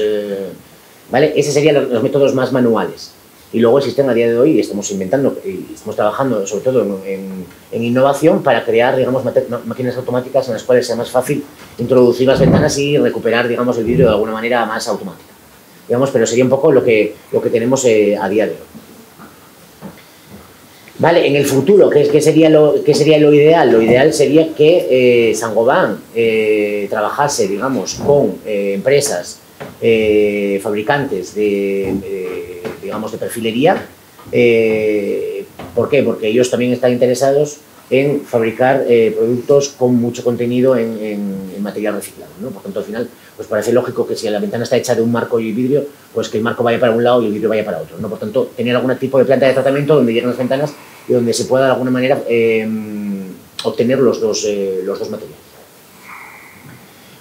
¿vale? Esos serían los métodos más manuales. Y luego existen a día de hoy, y estamos inventando y estamos trabajando sobre todo en innovación para crear, digamos, máquinas automáticas en las cuales sea más fácil introducir las ventanas y recuperar, digamos, el vidrio de alguna manera más automática. Digamos, pero sería un poco lo que tenemos a día de hoy. Vale, en el futuro, ¿qué sería lo ideal? Lo ideal sería que Saint-Gobain trabajase, digamos, con empresas fabricantes digamos, de perfilería. ¿Por qué? Porque ellos también están interesados en fabricar productos con mucho contenido en material reciclado, ¿no? Por tanto, al final, pues parece lógico que si la ventana está hecha de un marco y vidrio, pues que el marco vaya para un lado y el vidrio vaya para otro, ¿no? Por tanto, tener algún tipo de planta de tratamiento donde lleguen las ventanas y donde se pueda de alguna manera obtener los dos materiales.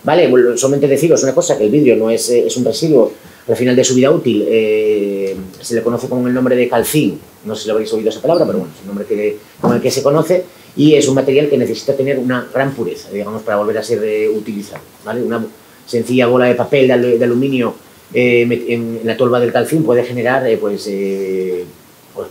Vale, solamente deciros una cosa, que el vidrio no es un residuo. Al final de su vida útil se le conoce con el nombre de calcín, no sé si lo habréis oído esa palabra, pero bueno, es el nombre con el que se conoce, y es un material que necesita tener una gran pureza, digamos, para volver a ser utilizado, ¿vale? Una sencilla bola de papel de aluminio en la tolva del Calcín puede generar, pues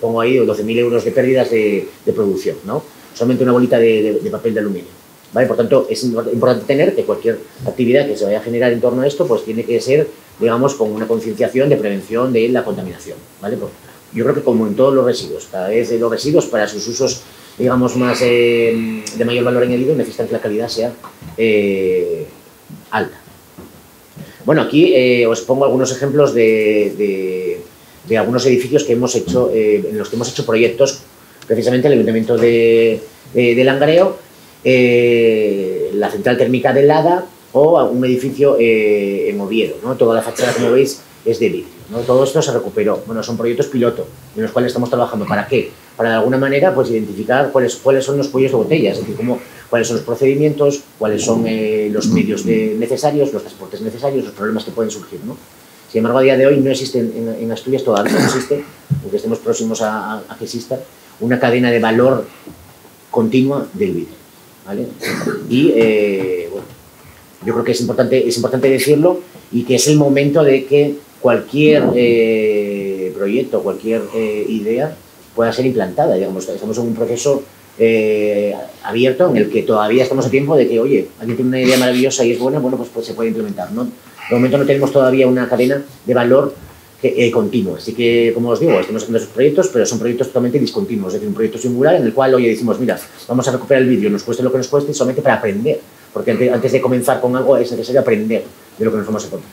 pongo ahí 12.000 euros de pérdidas de producción, ¿no? Solamente una bolita de papel de aluminio, ¿vale? Por tanto, es importante tener que cualquier actividad que se vaya a generar en torno a esto, pues tiene que ser, digamos, con una concienciación de prevención de la contaminación, ¿vale? Pues yo creo que como en todos los residuos, cada vez los residuos para sus usos, digamos, más de mayor valor añadido necesitan que la calidad sea alta. Bueno, aquí os pongo algunos ejemplos de algunos edificios que hemos hecho, en los que hemos hecho proyectos, precisamente el Ayuntamiento de Langreo, la central térmica de Lada o un edificio en Oviedo, ¿no? Toda la fachada, como veis, es de vidrio, ¿no? Todo esto se recuperó. Bueno, son proyectos piloto en los cuales estamos trabajando. ¿Para qué? Para de alguna manera pues identificar cuáles son los cuellos de botella, es decir, cuáles son los procedimientos, cuáles son los medios necesarios, los transportes necesarios, los problemas que pueden surgir, ¿no? Sin embargo, a día de hoy no existe en Asturias, todavía no existe, aunque estemos próximos a que exista, una cadena de valor continua del vidrio, ¿vale? Y, bueno, yo creo que es importante decirlo y que es el momento de que cualquier proyecto, cualquier idea pueda ser implantada, digamos. Estamos en un proceso abierto en el que todavía estamos a tiempo de que, oye, alguien tiene una idea maravillosa y es buena, bueno, pues se puede implementar, ¿no? De momento no tenemos todavía una cadena de valor continua, así que, como os digo, estamos haciendo esos proyectos, pero son proyectos totalmente discontinuos, es decir, un proyecto singular en el cual, oye, decimos, mira, vamos a recuperar el vídeo, nos cueste lo que nos cueste, solamente para aprender, porque antes de comenzar con algo es necesario aprender de lo que nos vamos a encontrar.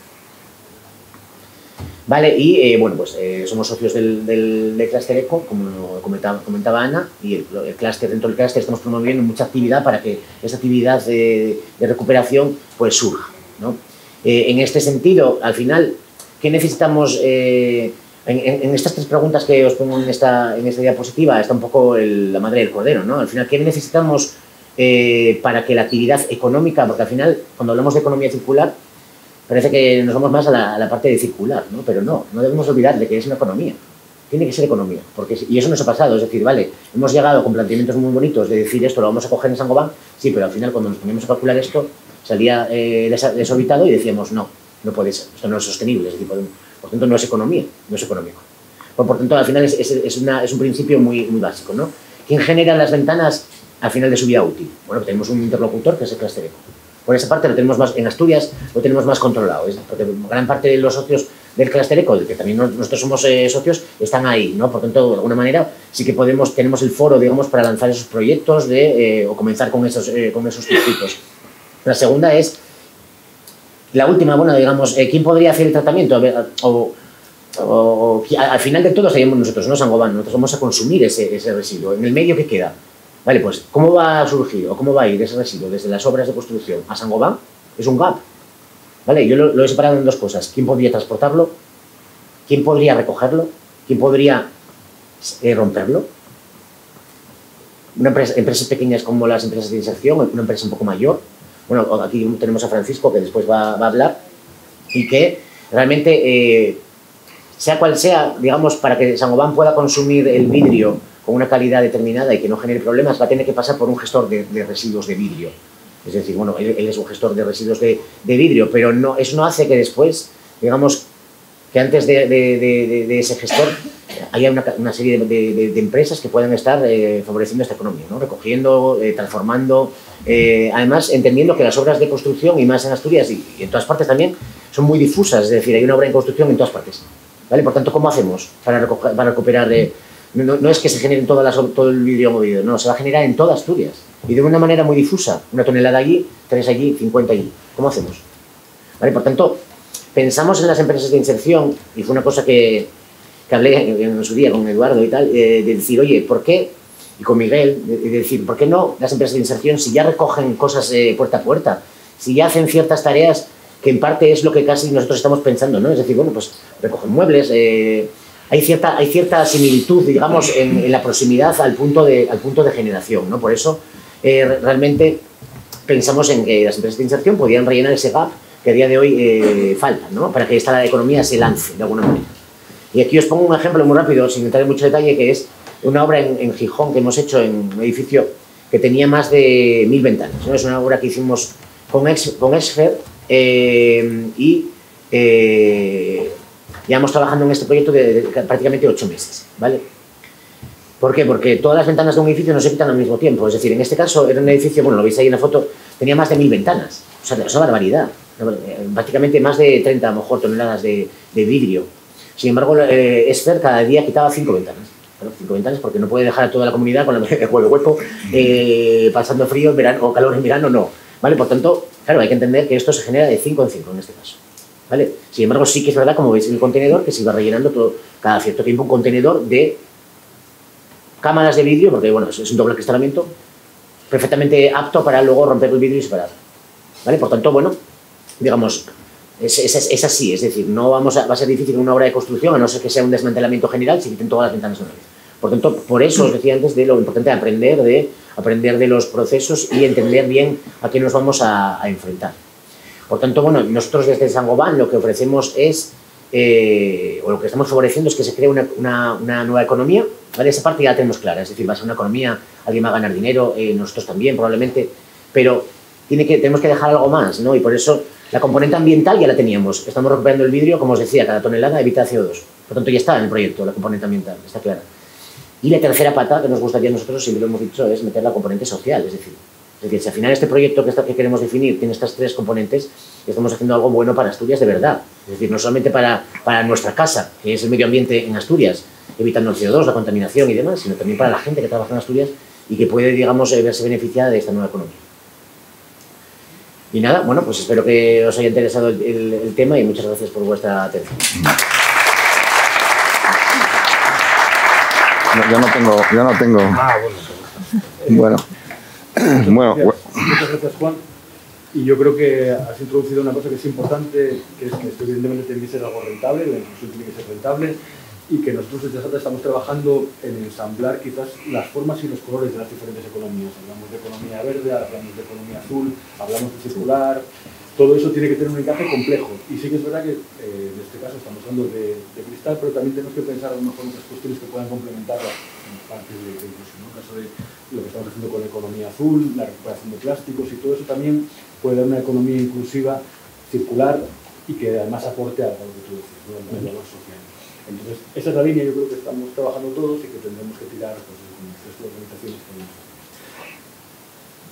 Vale, y bueno, pues somos socios del Clúster Eco, como comentaba Ana, y el clúster, dentro del clúster estamos promoviendo mucha actividad para que esa actividad de recuperación pues surja, ¿no? En este sentido, al final, ¿qué necesitamos? En estas tres preguntas que os pongo en esta diapositiva está un poco la madre del cordero, ¿no? Al final, ¿qué necesitamos para que la actividad económica, porque al final, cuando hablamos de economía circular, parece que nos vamos más a la parte de circular, ¿no? Pero no debemos olvidar de que es una economía. Tiene que ser economía, y eso nos ha pasado, es decir, vale, hemos llegado con planteamientos muy bonitos de decir esto lo vamos a coger en Saint-Gobain, sí, pero al final cuando nos poníamos a calcular esto, salía desorbitado y decíamos, no puede ser, esto no es sostenible, es decir, por tanto no es economía, no es económico. Por tanto, al final es un principio muy básico, ¿no? ¿Quién genera las ventanas al final de su vida útil? Bueno, tenemos un interlocutor que es el Clúster Eco. Por esa parte lo tenemos más, en Asturias lo tenemos más controlado, porque gran parte de los socios del Clúster Eco, del que también nosotros somos socios, están ahí, ¿no? Por tanto, de alguna manera sí que tenemos el foro, digamos, para lanzar esos proyectos o comenzar con esos circuitos. La segunda es, la última, bueno, digamos, ¿quién podría hacer el tratamiento? Al final de todo seríamos nosotros, no Saint-Gobain, nosotros vamos a consumir ese residuo. En el medio, ¿qué queda? Vale, pues, ¿cómo va a surgir o cómo va a ir ese residuo desde las obras de construcción a Saint-Gobain? Es un gap. Vale, yo lo he separado en dos cosas. ¿Quién podría transportarlo? ¿Quién podría recogerlo? ¿Quién podría romperlo? Empresas pequeñas como las empresas de inserción, una empresa un poco mayor. Bueno, aquí tenemos a Francisco, que después va a hablar, y que realmente, sea cual sea, digamos, para que Saint-Gobain pueda consumir el vidrio con una calidad determinada y que no genere problemas, va a tener que pasar por un gestor de residuos de vidrio. Es decir, bueno, él es un gestor de residuos de vidrio, pero eso no hace que después, digamos, que antes de ese gestor haya una serie de empresas que puedan estar favoreciendo esta economía, ¿no? Recogiendo, transformando, además entendiendo que las obras de construcción, y más en Asturias y en todas partes también, son muy difusas, es decir, hay una obra en construcción en todas partes, ¿vale? Por tanto, ¿cómo hacemos para recuperar? No es que se genere todo el vidrio movido, no, se va a generar en toda Asturias y de una manera muy difusa, 1 tonelada allí, 3 allí, 50 allí. ¿Cómo hacemos? ¿Vale? Por tanto, pensamos en las empresas de inserción, y fue una cosa que hablé en su día con Eduardo y tal, de decir, oye, ¿por qué? Y con Miguel, de decir, ¿por qué no las empresas de inserción, si ya recogen cosas puerta a puerta, si ya hacen ciertas tareas que en parte es lo que casi nosotros estamos pensando, ¿no? Es decir, bueno, pues recogen muebles, hay cierta similitud, digamos, en la proximidad al punto de generación, ¿no? Por eso, realmente pensamos en que las empresas de inserción podrían rellenar ese gap que a día de hoy falta, ¿no? Para que esta economía se lance de alguna manera. Y aquí os pongo un ejemplo muy rápido, sin entrar en mucho detalle, que es una obra en Gijón que hemos hecho en un edificio que que tenía más de 1000 ventanas, ¿no? Es una obra que hicimos con Exfer y llevamos trabajando en este proyecto de prácticamente 8 meses, ¿vale? ¿Por qué? Porque todas las ventanas de un edificio no se quitan al mismo tiempo. Es decir, en este caso era un edificio, bueno, lo veis ahí en la foto, tenía más de 1000 ventanas. O sea, es una barbaridad. Prácticamente más de 30, a lo mejor, toneladas de vidrio. Sin embargo, Esfer cada día quitaba 5 ventanas. Bueno, 5 ventanas porque no puede dejar a toda la comunidad con el hueco pasando frío en verano o calor en verano, no. ¿Vale? Por tanto, claro, hay que entender que esto se genera de 5 en 5 en este caso. ¿Vale? Sin embargo, sí que es verdad, como veis en el contenedor, que se iba rellenando todo, cada cierto tiempo un contenedor de cámaras de vidrio, porque bueno, es un doble acristalamiento, perfectamente apto para luego romper el vidrio y separar. ¿Vale? Por tanto, bueno, digamos, es así, es decir, no va a ser difícil en una obra de construcción, a no ser que sea un desmantelamiento general, si quiten todas las ventanas de una vez. Por tanto, por eso os decía antes de lo importante de aprender de los procesos y entender bien a qué nos vamos a enfrentar. Por tanto, bueno, nosotros desde Saint-Gobain lo que ofrecemos es, o lo que estamos favoreciendo es que se cree una nueva economía, ¿vale? Esa parte ya la tenemos clara, es decir, va a ser una economía, alguien va a ganar dinero, nosotros también probablemente, pero tenemos que dejar algo más, ¿no? Y por eso la componente ambiental ya la teníamos, estamos recuperando el vidrio, como os decía, cada tonelada evita CO2, por tanto ya está en el proyecto la componente ambiental, está clara. Y la tercera pata que nos gustaría a nosotros, siempre lo hemos dicho, es meter la componente social, es decir, si al final este proyecto que queremos definir tiene estas 3 componentes, estamos haciendo algo bueno para Asturias de verdad. Es decir, no solamente para nuestra casa, que es el medio ambiente en Asturias, evitando el CO2, la contaminación y demás, sino también para la gente que trabaja en Asturias y que puede, digamos, verse beneficiada de esta nueva economía. Y nada, bueno, pues espero que os haya interesado el tema y muchas gracias por vuestra atención. Yo no tengo... Bueno. Muchas gracias, Juan. Y yo creo que has introducido una cosa que es importante, que es que esto evidentemente tiene que ser algo rentable, la inclusión tiene que ser rentable, y que nosotros desde Asata estamos trabajando en ensamblar quizás las formas y los colores de las diferentes economías. Hablamos de economía verde, hablamos de economía azul, hablamos de circular. Todo eso tiene que tener un encaje complejo. Y sí que es verdad que en este caso estamos hablando de cristal, pero también tenemos que pensar a lo mejor en otras cuestiones que puedan complementar las partes de inclusión, ¿no? En el caso de lo que estamos haciendo con la economía azul, la recuperación de plásticos y todo eso también puede dar una economía inclusiva, circular y que además aporte a lo que tú decías, ¿no? El valor social. Entonces, esa es la línea, yo creo que estamos trabajando todos y que tendremos que tirar pues, con el resto de organizaciones.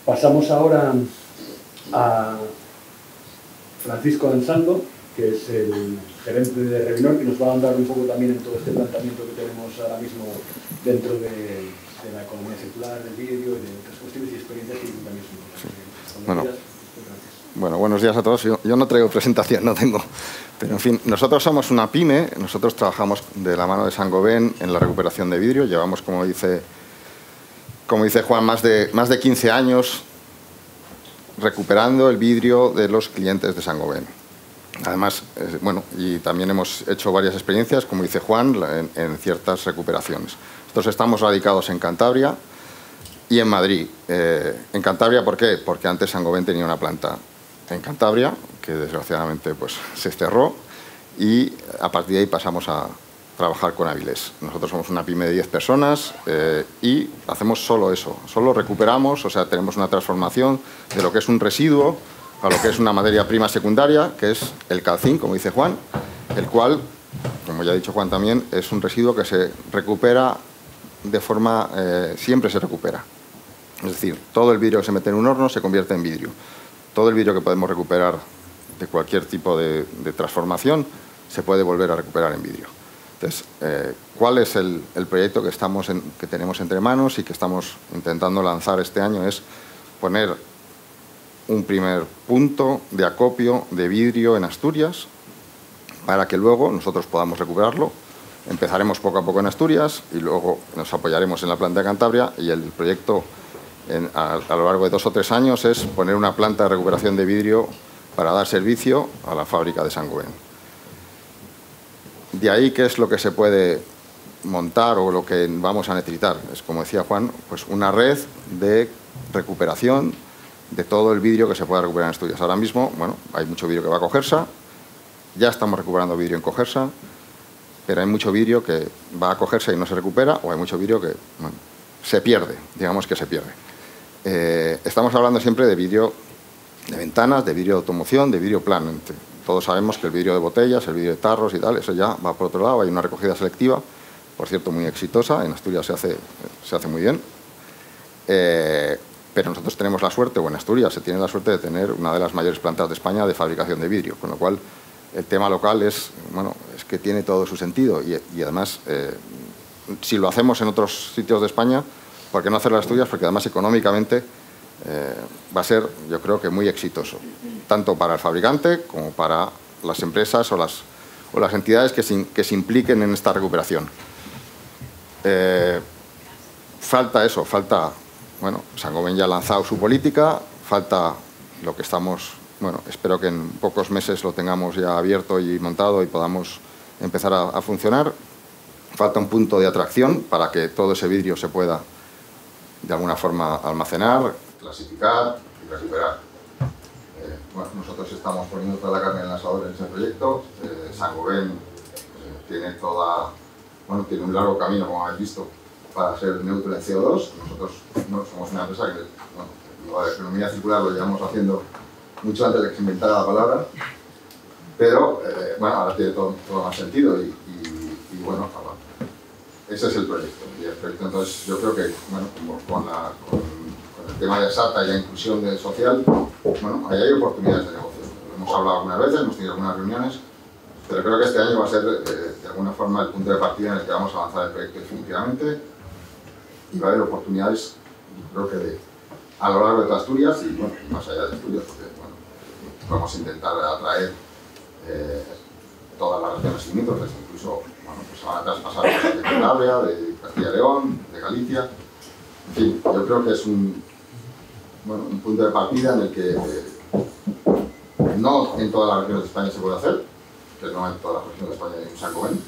Pasamos ahora a Francisco Ansaldo, que es el gerente de Revinor, que nos va a andar un poco también en todo este planteamiento que tenemos ahora mismo dentro de la economía circular, del vidrio y de otras cuestiones y experiencias que también son buenas. Bueno, buenos días a todos. Yo no traigo presentación, no tengo. Pero en fin, nosotros somos una pyme, nosotros trabajamos de la mano de Saint-Gobain en la recuperación de vidrio. Llevamos, como dice Juan, más de 15 años recuperando el vidrio de los clientes de Saint-Gobain. Además, bueno, y también hemos hecho varias experiencias, como dice Juan, en ciertas recuperaciones. Nosotros estamos radicados en Cantabria y en Madrid. En Cantabria, ¿por qué? Porque antes Saint-Gobain tenía una planta en Cantabria, que desgraciadamente pues, se cerró, y a partir de ahí pasamos a trabajar con Avilés. Nosotros somos una pyme de 10 personas y hacemos solo eso, solo recuperamos, o sea, tenemos una transformación de lo que es un residuo a lo que es una materia prima secundaria, que es el calcín, como dice Juan, el cual, como ya ha dicho Juan también, es un residuo que se recupera de forma, siempre se recupera. Es decir, todo el vidrio que se mete en un horno se convierte en vidrio. Todo el vidrio que podemos recuperar de cualquier tipo de transformación se puede volver a recuperar en vidrio. Entonces, ¿cuál es el proyecto que tenemos entre manos y que estamos intentando lanzar este año? Es poner un primer punto de acopio de vidrio en Asturias para que luego nosotros podamos recuperarlo. Empezaremos poco a poco en Asturias y luego nos apoyaremos en la planta de Cantabria y el proyecto a lo largo de 2 o 3 años es poner una planta de recuperación de vidrio para dar servicio a la fábrica de Saint-Gobain. De ahí, ¿qué es lo que se puede montar o lo que vamos a necesitar? Es, como decía Juan, pues una red de recuperación de todo el vidrio que se pueda recuperar en Asturias. Ahora mismo, bueno, hay mucho vidrio que va a Cogersa, ya estamos recuperando vidrio en Cogersa, pero hay mucho vidrio que va a Cogersa y no se recupera, o hay mucho vidrio que, bueno, se pierde, digamos que se pierde. estamos hablando siempre de vidrio de ventanas, de vidrio de automoción, de vidrio plano. Todos sabemos que el vidrio de botellas, el vidrio de tarros y tal, eso ya va por otro lado. Hay una recogida selectiva, por cierto, muy exitosa. En Asturias se hace muy bien. Pero nosotros tenemos la suerte, o en Asturias se tiene la suerte de tener una de las mayores plantas de España de fabricación de vidrio, con lo cual el tema local es que tiene todo su sentido y además, si lo hacemos en otros sitios de España, ¿por qué no hacerlo en Asturias? Porque además económicamente va a ser, yo creo que muy exitoso, tanto para el fabricante como para las empresas o las entidades que se impliquen en esta recuperación. Falta eso, Saint-Gobain ya ha lanzado su política, falta lo que estamos, espero que en pocos meses lo tengamos ya abierto y montado y podamos empezar a funcionar. Falta un punto de atracción para que todo ese vidrio se pueda de alguna forma almacenar, clasificar y recuperar. Nosotros estamos poniendo toda la carne en el asador en ese proyecto. Saint-Gobain tiene un largo camino, como habéis visto, para ser neutro en CO2. Nosotros somos una empresa que la economía circular lo llevamos haciendo mucho antes de que se inventara la palabra, pero ahora tiene todo más sentido y ese es el proyecto. Y el proyecto, entonces, yo creo que con el tema de SATA y la inclusión social, ahí hay oportunidades de negocio. Lo hemos hablado algunas veces, hemos tenido algunas reuniones, pero creo que este año va a ser de alguna forma el punto de partida en el que vamos a avanzar el proyecto definitivamente y va a haber oportunidades, creo que a lo largo de toda Asturias y más allá de Asturias, porque vamos a intentar atraer todas las regiones limítrofes, incluso se van a traspasar de Cantabria, de Castilla y León, de Galicia. En fin, yo creo que es un punto de partida en el que no en todas las regiones de España se puede hacer, que no en todas las regiones de España hay un Saint-Gobain,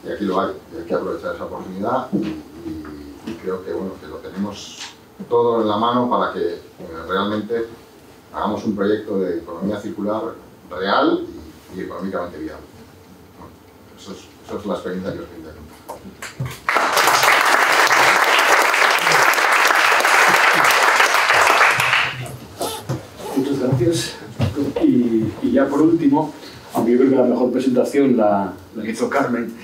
y aquí lo hay, y hay que aprovechar esa oportunidad y creo que lo tenemos todo en la mano para que realmente hagamos un proyecto de economía circular real y económicamente viable. Eso es la experiencia que os brinda. Muchas gracias. Y ya por último, aunque yo creo que la mejor presentación la hizo Carmen,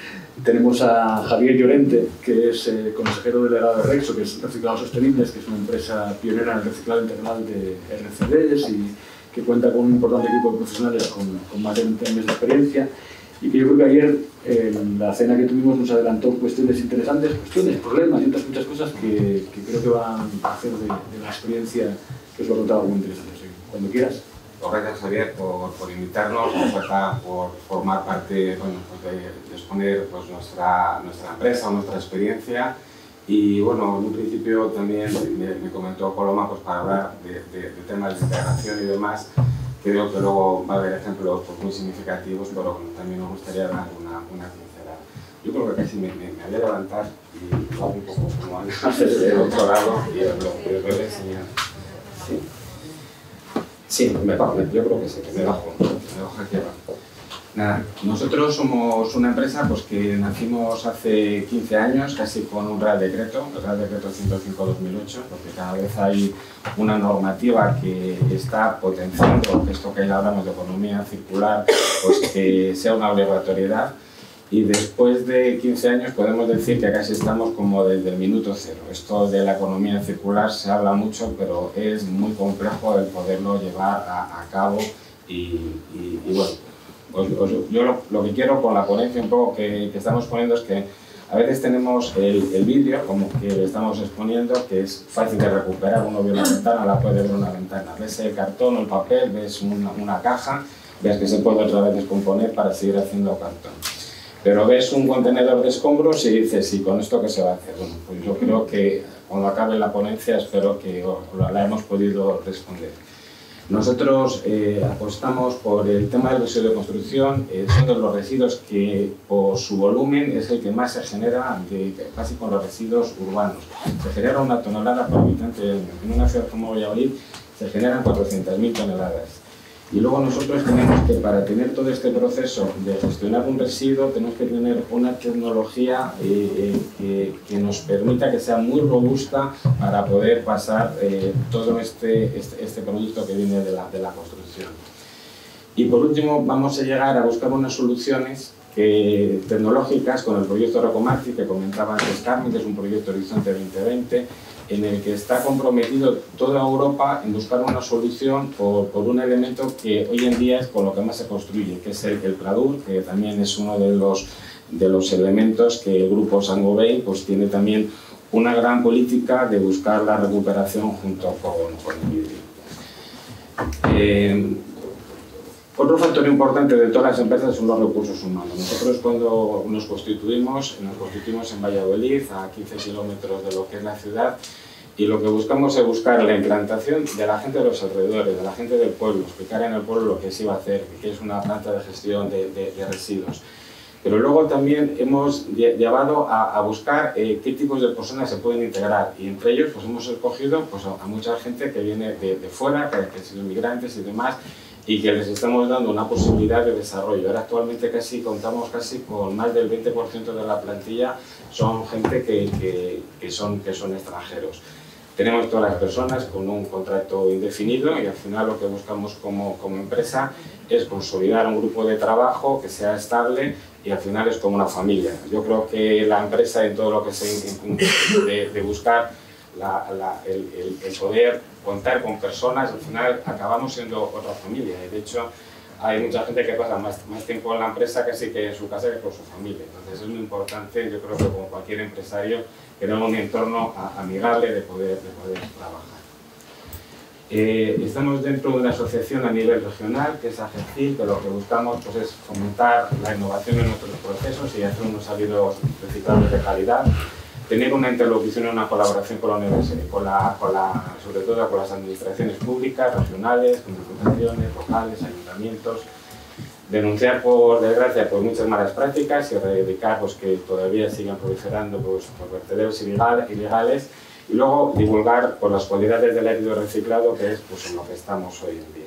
tenemos a Javier Llorente, que es consejero delegado de Rexo, que es Reciclados Sostenibles, que es una empresa pionera en el reciclado integral de RCDs y que cuenta con un importante equipo de profesionales con más de 20 años de experiencia, y que yo creo que ayer en la cena que tuvimos nos adelantó cuestiones interesantes, problemas y otras muchas cosas que creo que van a hacer de la experiencia que os lo he contado muy interesante. Así que, cuando quieras. Gracias, Javier, por invitarnos, por formar parte de exponer nuestra empresa, nuestra experiencia. Y en un principio también me comentó Coloma para hablar de temas de integración y demás. Creo que luego va a haber ejemplos muy significativos, pero también nos gustaría dar una pincelada. Yo creo que casi me voy a levantar y lo hago un poco como antes del otro lado y os voy a enseñar. Sí, me bajo, yo creo que sí, que me bajo aquí abajo. Nada, nosotros somos una empresa que nacimos hace 15 años, casi con un Real Decreto, el Real Decreto 105/2008, porque cada vez hay una normativa que está potenciando esto que ya hablamos de economía circular, que sea una obligatoriedad. Y después de 15 años podemos decir que casi estamos como desde el minuto cero. Esto de la economía circular se habla mucho, pero es muy complejo el poderlo llevar a cabo yo lo que quiero con la ponencia un poco que estamos poniendo es que a veces tenemos el vidrio, como que estamos exponiendo, que es fácil de recuperar. Uno ve una ventana, la puede ver una ventana. Ves el cartón o el papel, ves una caja, ves que se puede otra vez descomponer para seguir haciendo cartón. Pero ves un contenedor de escombros y dices, ¿y con esto qué se va a hacer? Pues yo creo que cuando acabe la ponencia espero que la hemos podido responder. Nosotros apostamos por el tema del residuo de construcción, son de los residuos que por su volumen es el que más se genera, casi con los residuos urbanos. Se genera 1 tonelada por habitante de año. En una ciudad como Valladolid se generan 400.000 toneladas. Y luego nosotros tenemos que, para tener todo este proceso de gestionar un residuo, tenemos que tener una tecnología que nos permita que sea muy robusta para poder pasar todo este producto que viene de la construcción. Y por último, vamos a llegar a buscar unas soluciones tecnológicas con el proyecto Recomarci, que comentaba antes Carmen, que es un proyecto Horizonte 2020, en el que está comprometido toda Europa en buscar una solución por un elemento que hoy en día es con lo que más se construye, que es el Pladur, que también es uno de los elementos que el grupo Saint-Gobain pues tiene también una gran política de buscar la recuperación junto con el vidrio. Otro factor importante de todas las empresas son los recursos humanos. Nosotros cuando nos constituimos en Valladolid, a 15 kilómetros de lo que es la ciudad, y lo que buscamos es buscar la implantación de la gente de los alrededores, de la gente del pueblo, explicar en el pueblo lo que se iba a hacer, que es una planta de gestión de residuos. Pero luego también hemos llevado a buscar qué tipos de personas se pueden integrar, y entre ellos pues hemos escogido pues, a mucha gente que viene de fuera, que han sido inmigrantes y demás, y que les estamos dando una posibilidad de desarrollo. Ahora actualmente contamos con más del 20% de la plantilla son gente que son extranjeros. Tenemos todas las personas con un contrato indefinido y al final lo que buscamos como empresa es consolidar un grupo de trabajo que sea estable y al final es como una familia. Yo creo que la empresa en todo lo que se de buscar el poder contar con personas, al final acabamos siendo otra familia y de hecho hay mucha gente que pasa más tiempo en la empresa casi que en su casa que con su familia. Entonces es muy importante, yo creo que como cualquier empresario, crear un entorno amigable de poder trabajar. Estamos dentro de una asociación a nivel regional, que es AGECIL, que lo que buscamos pues, es fomentar la innovación en nuestros procesos y hacer unos salidos reciclables de calidad. Tener una interlocución y una colaboración con la universidad, sobre todo con las administraciones públicas, regionales, con diputaciones, locales, ayuntamientos. Denunciar, por desgracia, pues, muchas malas prácticas y erradicar pues, que todavía sigan proliferando pues, vertederos ilegales. Y luego divulgar por las cualidades del árido reciclado, que es pues, en lo que estamos hoy en día.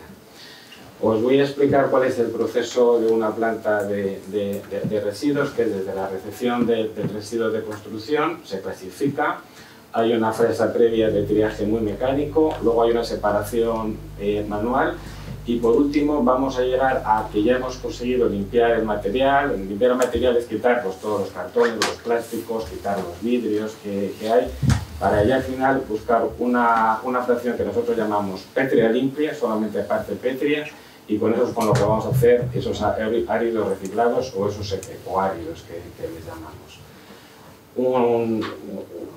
Os voy a explicar cuál es el proceso de una planta de residuos, que es desde la recepción del residuo de construcción, se clasifica, hay una fase previa de triaje muy mecánico, luego hay una separación manual y por último vamos a llegar a que ya hemos conseguido limpiar el material. Limpiar el material es quitar pues, todos los cartones, los plásticos, quitar los vidrios que hay, para ya al final buscar una fracción que nosotros llamamos pétrea limpia, solamente parte pétrea, y con eso es con lo que vamos a hacer esos áridos reciclados o esos ecoáridos que les llamamos.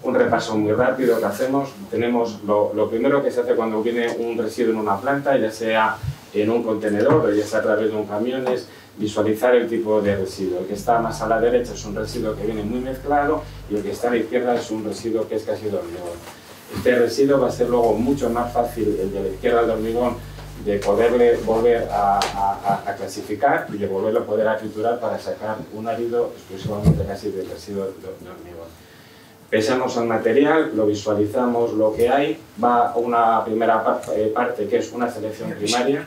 Un repaso muy rápido que hacemos. Tenemos lo primero que se hace cuando viene un residuo en una planta, ya sea en un contenedor o ya sea a través de un camión, es visualizar el tipo de residuo. El que está más a la derecha es un residuo que viene muy mezclado y el que está a la izquierda es un residuo que es casi de hormigón. Este residuo va a ser luego mucho más fácil, el de la izquierda de hormigón, de poderle volver a clasificar y de volverlo a poder a triturar para sacar un árido exclusivamente casi del residuo de hormigón. Pesamos el material, lo visualizamos lo que hay, va una primera parte que es una selección primaria.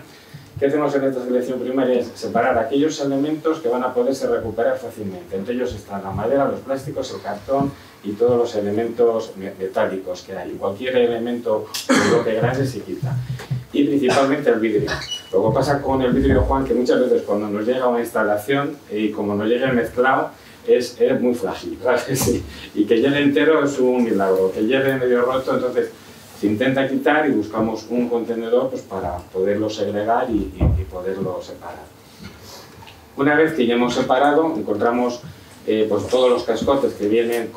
¿Qué hacemos en esta selección primaria? Es separar aquellos elementos que van a poderse recuperar fácilmente. Entre ellos están la madera, los plásticos, el cartón y todos los elementos metálicos que hay. Cualquier elemento de bloque grande se quita. Y principalmente el vidrio. Lo que pasa con el vidrio, Juan, que muchas veces cuando nos llega una instalación y como nos llega mezclado, es muy frágil, ¿sabes? Sí. Y que llegue entero es un milagro. Que llegue medio roto, entonces se intenta quitar y buscamos un contenedor pues, para poderlo segregar y poderlo separar. Una vez que ya hemos separado, encontramos pues, todos los cascotes que vienen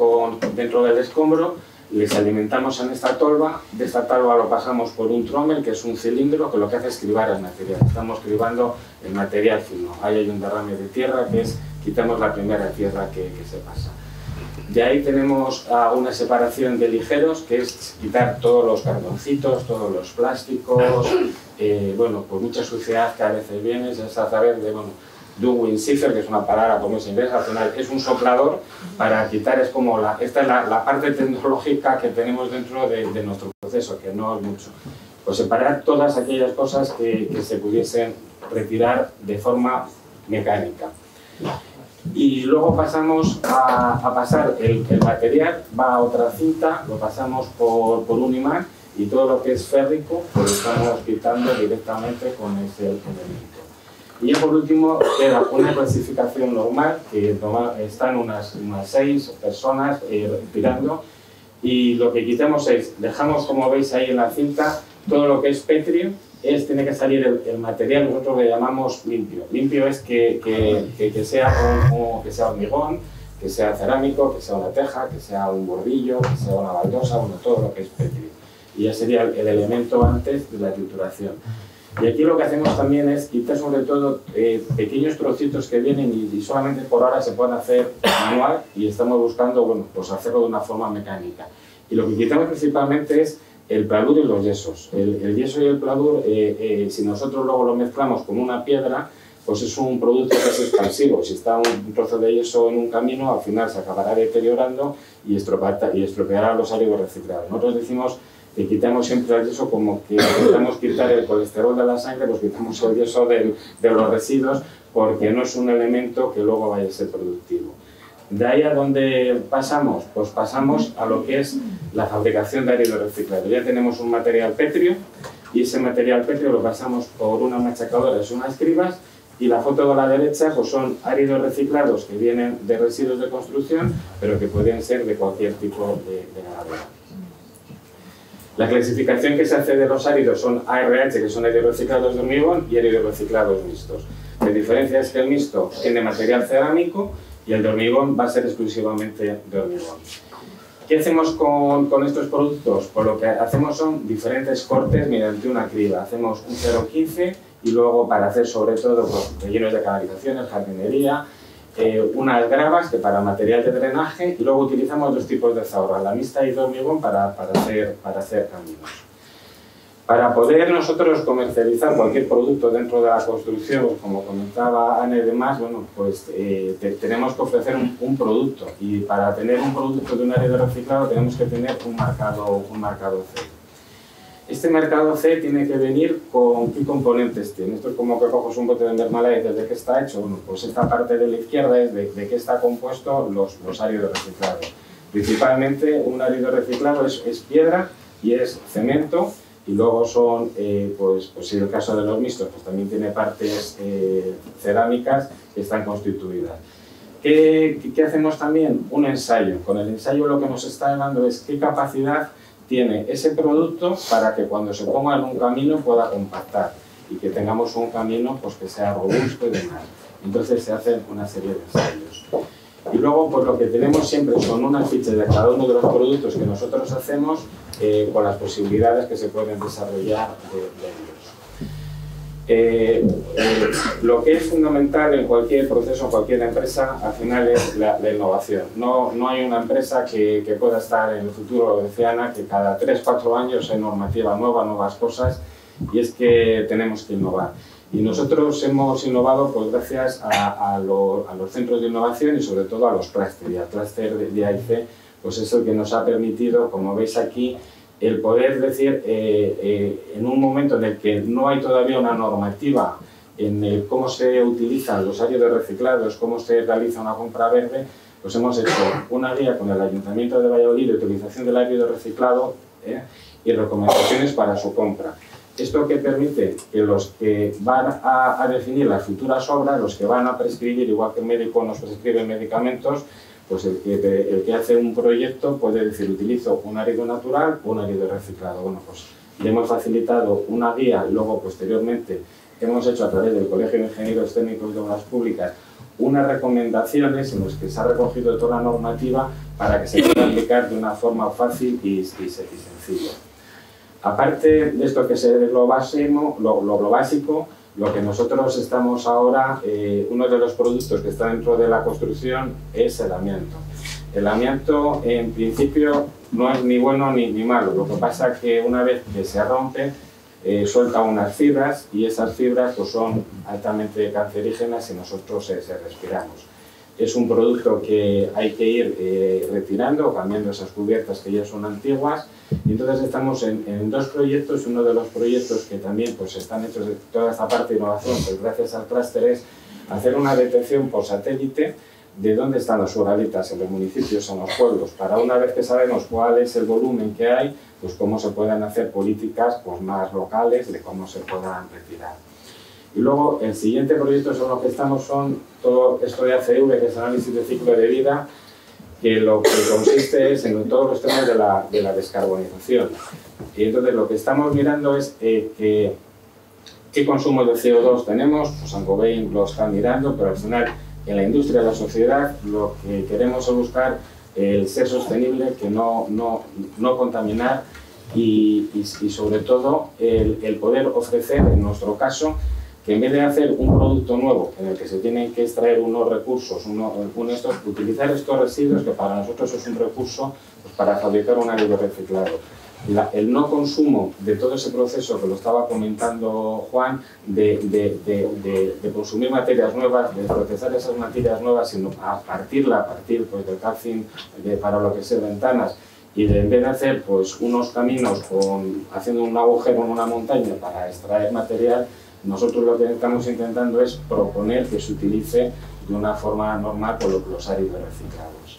dentro del escombro, les alimentamos en esta tolva. De esta tolva lo pasamos por un trommel, que es un cilindro que lo que hace es cribar el material. Estamos cribando el material fino. Ahí hay un derrame de tierra que es, quitamos la primera tierra que se pasa. De ahí tenemos una separación de ligeros, que es quitar todos los carboncitos, todos los plásticos, bueno, pues mucha suciedad que a veces viene, es a través de, bueno, Duwin Cipher, que es una palabra como es inglesa, al final es un soplador para quitar, es como esta es la parte tecnológica que tenemos dentro de nuestro proceso, que no es mucho. pues separar todas aquellas cosas que se pudiesen retirar de forma mecánica. Y luego pasamos a pasar el material, va a otra cinta, lo pasamos por un imán y todo lo que es férrico pues lo estamos quitando directamente con ese elemento. Y ya por último queda una clasificación normal, que están unas 6 personas respirando, y lo que quitamos es, dejamos como veis ahí en la cinta, todo lo que es pétreo, tiene que salir el material, nosotros le llamamos limpio. Limpio es que sea hormigón, que sea cerámico, que sea una teja, que sea un bordillo, que sea una baldosa, todo lo que es pétreo. Y ya sería el elemento antes de la trituración. Y aquí lo que hacemos también es quitar sobre todo pequeños trocitos que vienen y solamente por ahora se pueden hacer manual, y estamos buscando, bueno, pues hacerlo de una forma mecánica. Y lo que quitamos principalmente es el pladur y los yesos. El yeso y el pladur, si nosotros luego lo mezclamos con una piedra, pues es un producto que es expansivo. Si está un trozo de yeso en un camino, al final se acabará deteriorando y estropeará los áridos reciclados. Nosotros decimos que quitamos siempre el yeso como que intentamos quitar el colesterol de la sangre, pues quitamos el yeso de los residuos, porque no es un elemento que luego vaya a ser productivo. De ahí a donde pasamos, pues pasamos a lo que es la fabricación de árido reciclado. Ya tenemos un material pétreo, y ese material pétreo lo pasamos por una machacadora, son unas cribas, y la foto de la derecha pues son áridos reciclados que vienen de residuos de construcción, pero que pueden ser de cualquier tipo de gravedad. La clasificación que se hace de los áridos son ARH, que son áridos reciclados de hormigón, y áridos reciclados mixtos. La diferencia es que el mixto tiene material cerámico y el de hormigón va a ser exclusivamente de hormigón. ¿Qué hacemos con estos productos? Pues lo que hacemos son diferentes cortes mediante una criba. Hacemos un 0,15 y luego para hacer sobre todo pues, rellenos de canalizaciones, jardinería, unas gravas que para material de drenaje, y luego utilizamos 2 tipos de zaorra, la mixta y de hormigón para hacer caminos. Para poder nosotros comercializar cualquier producto dentro de la construcción, como comentaba Ana y demás, bueno, pues tenemos que ofrecer un producto, y para tener un producto de un árido reciclado tenemos que tener un marcado C. Este marcado C tiene que venir con qué componentes tiene. Esto es como que coges un bote de mermelada y desde qué está hecho. Bueno, pues esta parte de la izquierda es de qué está compuesto los áridos reciclados. Principalmente un árido reciclado es piedra y es cemento, y luego son, pues en el caso de los mixtos, pues también tiene partes cerámicas que están constituidas. ¿Qué hacemos también? Un ensayo. Con el ensayo lo que nos está dando es qué capacidad tiene ese producto para que cuando se ponga en un camino pueda compactar y que tengamos un camino pues, que sea robusto y demás. Entonces se hacen una serie de ensayos. Y luego pues lo que tenemos siempre son unas fichas de cada uno de los productos que nosotros hacemos con las posibilidades que se pueden desarrollar de ellos. Lo que es fundamental en cualquier proceso, en cualquier empresa, al final es la innovación. No hay una empresa que pueda estar en el futuro, lo decía Ana, que cada 3-4 años hay normativa nueva, nuevas cosas, y es que tenemos que innovar. Y nosotros hemos innovado pues, gracias a los centros de innovación y sobre todo a los clústeres. Y el clúster de AIC pues, es el que nos ha permitido, como veis aquí, el poder decir, en un momento en el que no hay todavía una normativa en cómo se utilizan los áridos reciclados, cómo se realiza una compra verde, pues hemos hecho una guía con el Ayuntamiento de Valladolid de utilización del árido reciclado y recomendaciones para su compra. Esto que permite que los que van a definir las futuras obras, los que van a prescribir, igual que el médico nos prescribe medicamentos, pues el que hace un proyecto puede decir, utilizo un árido natural o un árido reciclado. Bueno, pues le hemos facilitado una guía, luego posteriormente hemos hecho a través del Colegio de Ingenieros Técnicos de Obras Públicas unas recomendaciones en las que se ha recogido toda la normativa para que se pueda aplicar de una forma fácil y sencilla. Aparte de esto que es lo básico, lo que nosotros estamos ahora, uno de los productos que está dentro de la construcción es el amianto. El amianto, en principio, no es ni bueno ni malo. Lo que pasa es que una vez que se rompe, suelta unas fibras y esas fibras pues, son altamente cancerígenas y nosotros se respiramos. es un producto que hay que ir retirando, cambiando esas cubiertas que ya son antiguas. Y entonces estamos en dos proyectos. Uno de los proyectos que también pues, están hechos de toda esta parte de innovación, pues, gracias al clúster, es hacer una detección por satélite de dónde están las uralitas en los municipios, en los pueblos, para una vez que sabemos cuál es el volumen que hay, pues cómo se puedan hacer políticas pues, más locales de cómo se puedan retirar. Y luego el siguiente proyecto sobre lo que estamos son todo esto de ACV, que es análisis de ciclo de vida, que lo que consiste es en todos los temas de la descarbonización. Y entonces lo que estamos mirando es qué consumo de CO2 tenemos, pues Saint-Gobain lo está mirando, pero al final en la industria, en la sociedad, lo que queremos es buscar el ser sostenible, que no contaminar y sobre todo el poder ofrecer, en nuestro caso, que en vez de hacer un producto nuevo en el que se tienen que extraer unos recursos, utilizar estos residuos, que para nosotros es un recurso pues, para fabricar un árido reciclado. El no consumo de todo ese proceso que lo estaba comentando Juan, de consumir materias nuevas, de procesar esas materias nuevas, sino a partir pues, del calcín para lo que son ventanas, y en vez de hacer pues, unos caminos haciendo un agujero en una montaña para extraer material, nosotros lo que estamos intentando es proponer que se utilice de una forma normal con los áridos reciclados.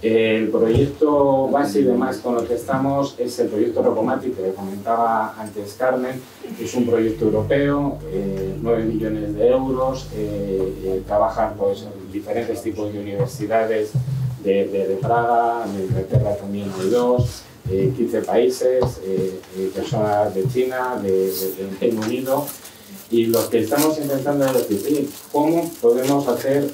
El proyecto base y demás con el que estamos es el proyecto Rocomatic, que le comentaba antes Carmen, que es un proyecto europeo, 9 millones de euros, trabajan pues, en diferentes tipos de universidades de Praga, de Inglaterra también hay 2, 15 países, personas de China, del Reino Unido, y lo que estamos intentando es decir, ¿cómo podemos hacer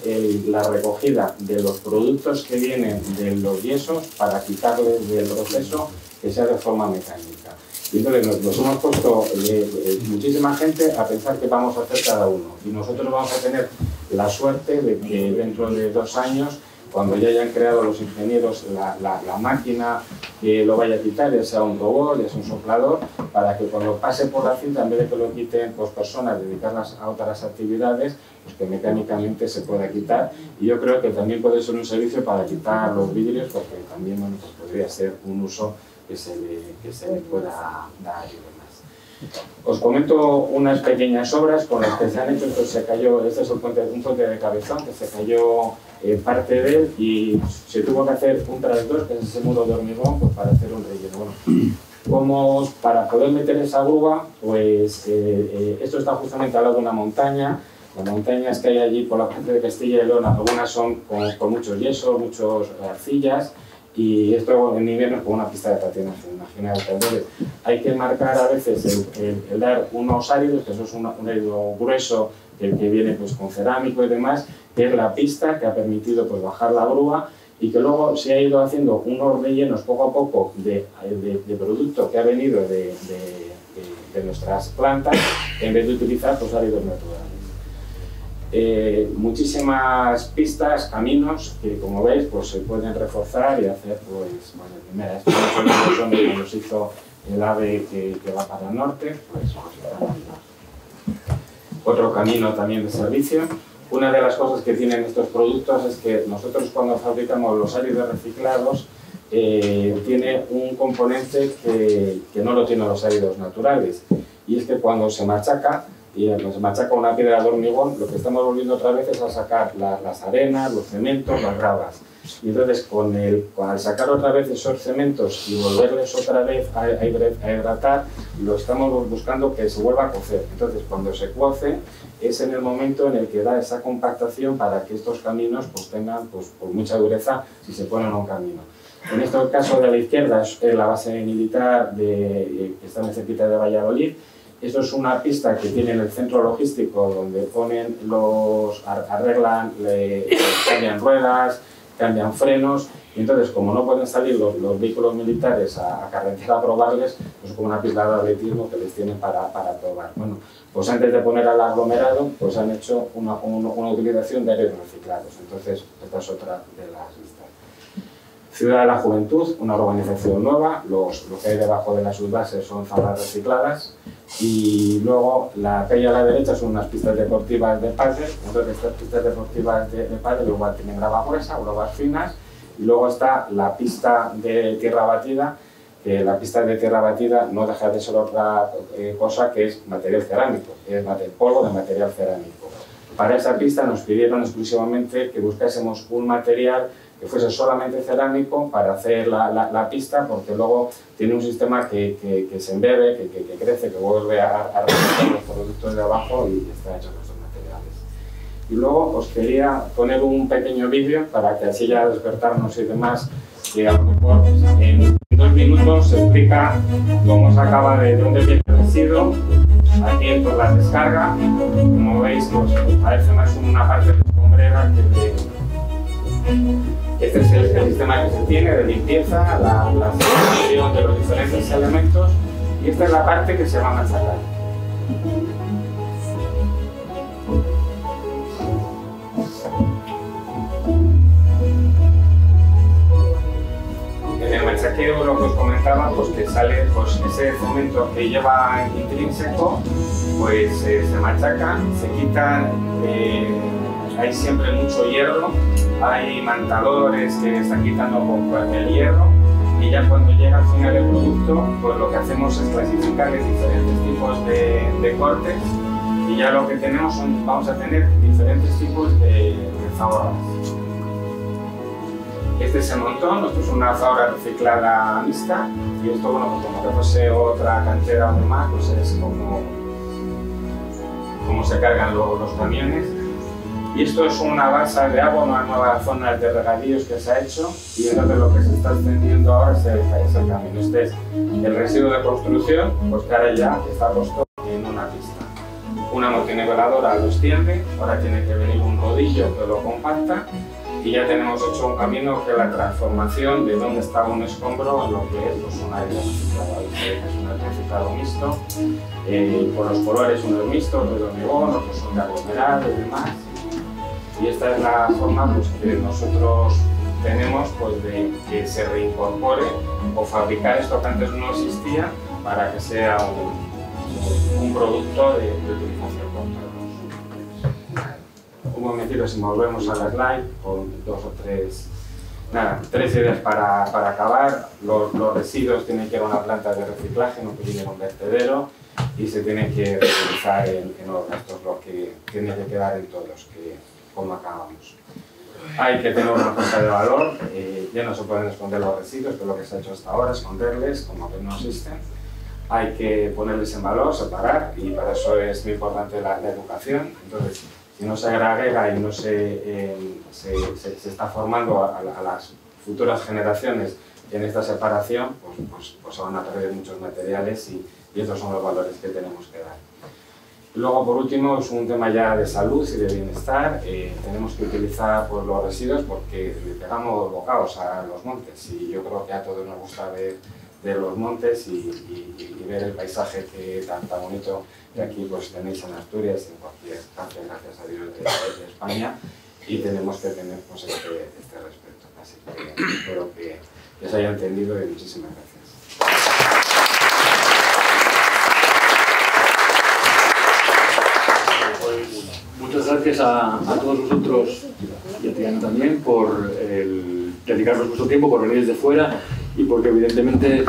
la recogida de los productos que vienen de los yesos para quitarles del proceso que sea de forma mecánica? Y entonces nos hemos puesto muchísima gente a pensar qué vamos a hacer cada uno, y nosotros vamos a tener la suerte de que dentro de 2 años, cuando ya hayan creado los ingenieros la máquina que lo vaya a quitar, ya sea un robot, ya sea un soplador, para que cuando pase por la cinta, en vez de que lo quiten pues, personas dedicadas a otras actividades, pues que mecánicamente se pueda quitar. Y yo creo que también puede ser un servicio para quitar los vidrios, porque también bueno, pues podría ser un uso que se le pueda dar y demás. Os comento unas pequeñas obras con las que se han hecho. Esto se cayó, este es un puente de Cabezón, que se cayó parte de él y se tuvo que hacer un trasdós, que es ese muro de hormigón, pues para hacer un relleno. Bueno, para poder meter esa grúa, pues esto está justamente al lado de una montaña. Las montañas que hay allí por la parte de Castilla y León, algunas son con muchos yesos, muchas arcillas, y esto en invierno es como una pista de patinaje, imaginaos. Entonces hay que marcar a veces el dar unos áridos, que eso es un árido grueso, que viene pues, con cerámico y demás, que es la pista que ha permitido pues, bajar la grúa, y que luego se ha ido haciendo unos rellenos poco a poco de producto que ha venido de nuestras plantas, en vez de utilizar pues, áridos naturales. Muchísimas pistas, caminos, que como veis pues, se pueden reforzar y hacer, pues, bueno, primera, estos son los que nos hizo el AVE que va para el norte, pues otro camino también de servicio. Una de las cosas que tienen estos productos es que nosotros cuando fabricamos los áridos reciclados tiene un componente que no lo tienen los áridos naturales, y es que cuando se machaca, y se machaca una piedra de hormigón, lo que estamos volviendo otra vez es a sacar las arenas, los cementos, las gravas. Y entonces, al sacar otra vez esos cementos y volverles otra vez a hidratar, lo estamos buscando que se vuelva a cocer. Entonces, cuando se cuece, es en el momento en el que da esa compactación para que estos caminos pues, tengan pues, mucha dureza si se ponen a un camino. En este caso de la izquierda es la base militar que está muy cerquita de Valladolid. Esto es una pista que tiene en el centro logístico donde ponen arreglan, cambian ruedas, cambian frenos, y entonces como no pueden salir los vehículos militares a carretera a probarles, pues es como una pista de atletismo que les tienen para probar. Bueno, pues antes de poner al aglomerado, pues han hecho una utilización de áridos reciclados. Entonces, esta es otra de las listas. Ciudad de la Juventud, una urbanización nueva, lo que hay debajo de las subbases son zonas recicladas, y luego la calle a la derecha son unas pistas deportivas de pádel. Entonces estas pistas deportivas de pádel igual tienen grava gruesa o gravas finas, y luego está la pista de tierra batida, que la pista de tierra batida no deja de ser otra cosa que es material cerámico, es polvo de material cerámico. Para esa pista nos pidieron exclusivamente que buscásemos un material que fuese solamente cerámico para hacer la pista, porque luego tiene un sistema que se embebe, que crece, que vuelve a recoger los productos de abajo y está hecho con estos materiales. Y luego os quería poner un pequeño vídeo para que así ya despertarnos y demás, que a lo mejor en 2 minutos se explica cómo se acaba de dónde viene el residuo. Aquí por la descarga, como veis, pues parece más una parte de escombrera que de... Este es el sistema que se tiene de limpieza, la separación de los diferentes elementos, y esta es la parte que se va a machacar. En el machaqueo, lo que os comentaba, pues que sale pues, ese cemento que lleva intrínseco, pues se machaca, se quita, hay siempre mucho hierro, hay mantadores que están quitando con cualquier hierro, y ya cuando llega al final el producto, pues lo que hacemos es clasificar en diferentes tipos de cortes, y ya lo que tenemos vamos a tener diferentes tipos de zahoras. Este es el montón, esto es una zahora reciclada mixta, y esto, bueno, pues como que fuese otra cantera o demás, pues es como se cargan los camiones. Y esto es una balsa de agua, una nueva zona de regadíos que se ha hecho, y entonces lo que se está extendiendo ahora es el camino. Este es el residuo de construcción, pues que ahora ya está puesto en una pista. Una multiniveladora lo extiende, ahora tiene que venir un rodillo que lo compacta, y ya tenemos hecho un camino que es la transformación de donde estaba un escombro en lo que es pues, un área reciclada. Es un reciclado mixto, por los colores uno es mixto, otro de hormigón, otros son de aglomerado y demás. Y esta es la forma pues, que nosotros tenemos pues, de que se reincorpore o fabricar esto que antes no existía para que sea un producto de utilización con todos. Un momentito, si volvemos a la slide con 2 o 3, nada, 3 ideas para acabar. Los residuos tienen que ir a una planta de reciclaje, no que viene a un vertedero, y se tiene que reutilizar en orden. Esto es lo que tiene que quedar en todos, como acabamos. Hay que tener una cuenta de valor, ya no se pueden esconder los residuos, que es lo que se ha hecho hasta ahora, esconderles como que no existen. Hay que ponerles en valor, separar, y para eso es muy importante la educación. Entonces, si no se agrega y no se está formando a las futuras generaciones en esta separación, pues se van a perder muchos materiales, y estos son los valores que tenemos que dar. Luego, por último, es un tema ya de salud y de bienestar. Tenemos que utilizar pues, los residuos porque le pegamos bocados a los montes, y yo creo que a todos nos gusta ver los montes y ver el paisaje tan bonito que aquí pues, tenéis en Asturias y en cualquier parte, gracias a Dios, de España, y tenemos que tener pues, este respeto. Así que espero que se haya entendido, y muchísimas gracias. Muchas gracias a todos vosotros y a Triana también por dedicarnos vuestro tiempo, por venir desde fuera, y porque evidentemente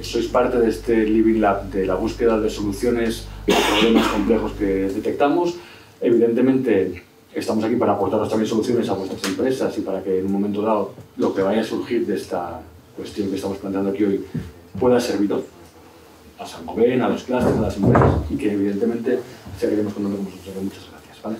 sois parte de este Living Lab, de la búsqueda de soluciones a problemas complejos que detectamos. Evidentemente estamos aquí para aportaros también soluciones a vuestras empresas, y para que en un momento dado lo que vaya a surgir de esta cuestión que estamos planteando aquí hoy pueda servir a Saint-Gobain, a los clústeres, a las empresas, y que evidentemente seguiremos contando con vosotros. Muchas gracias. ¿Vale?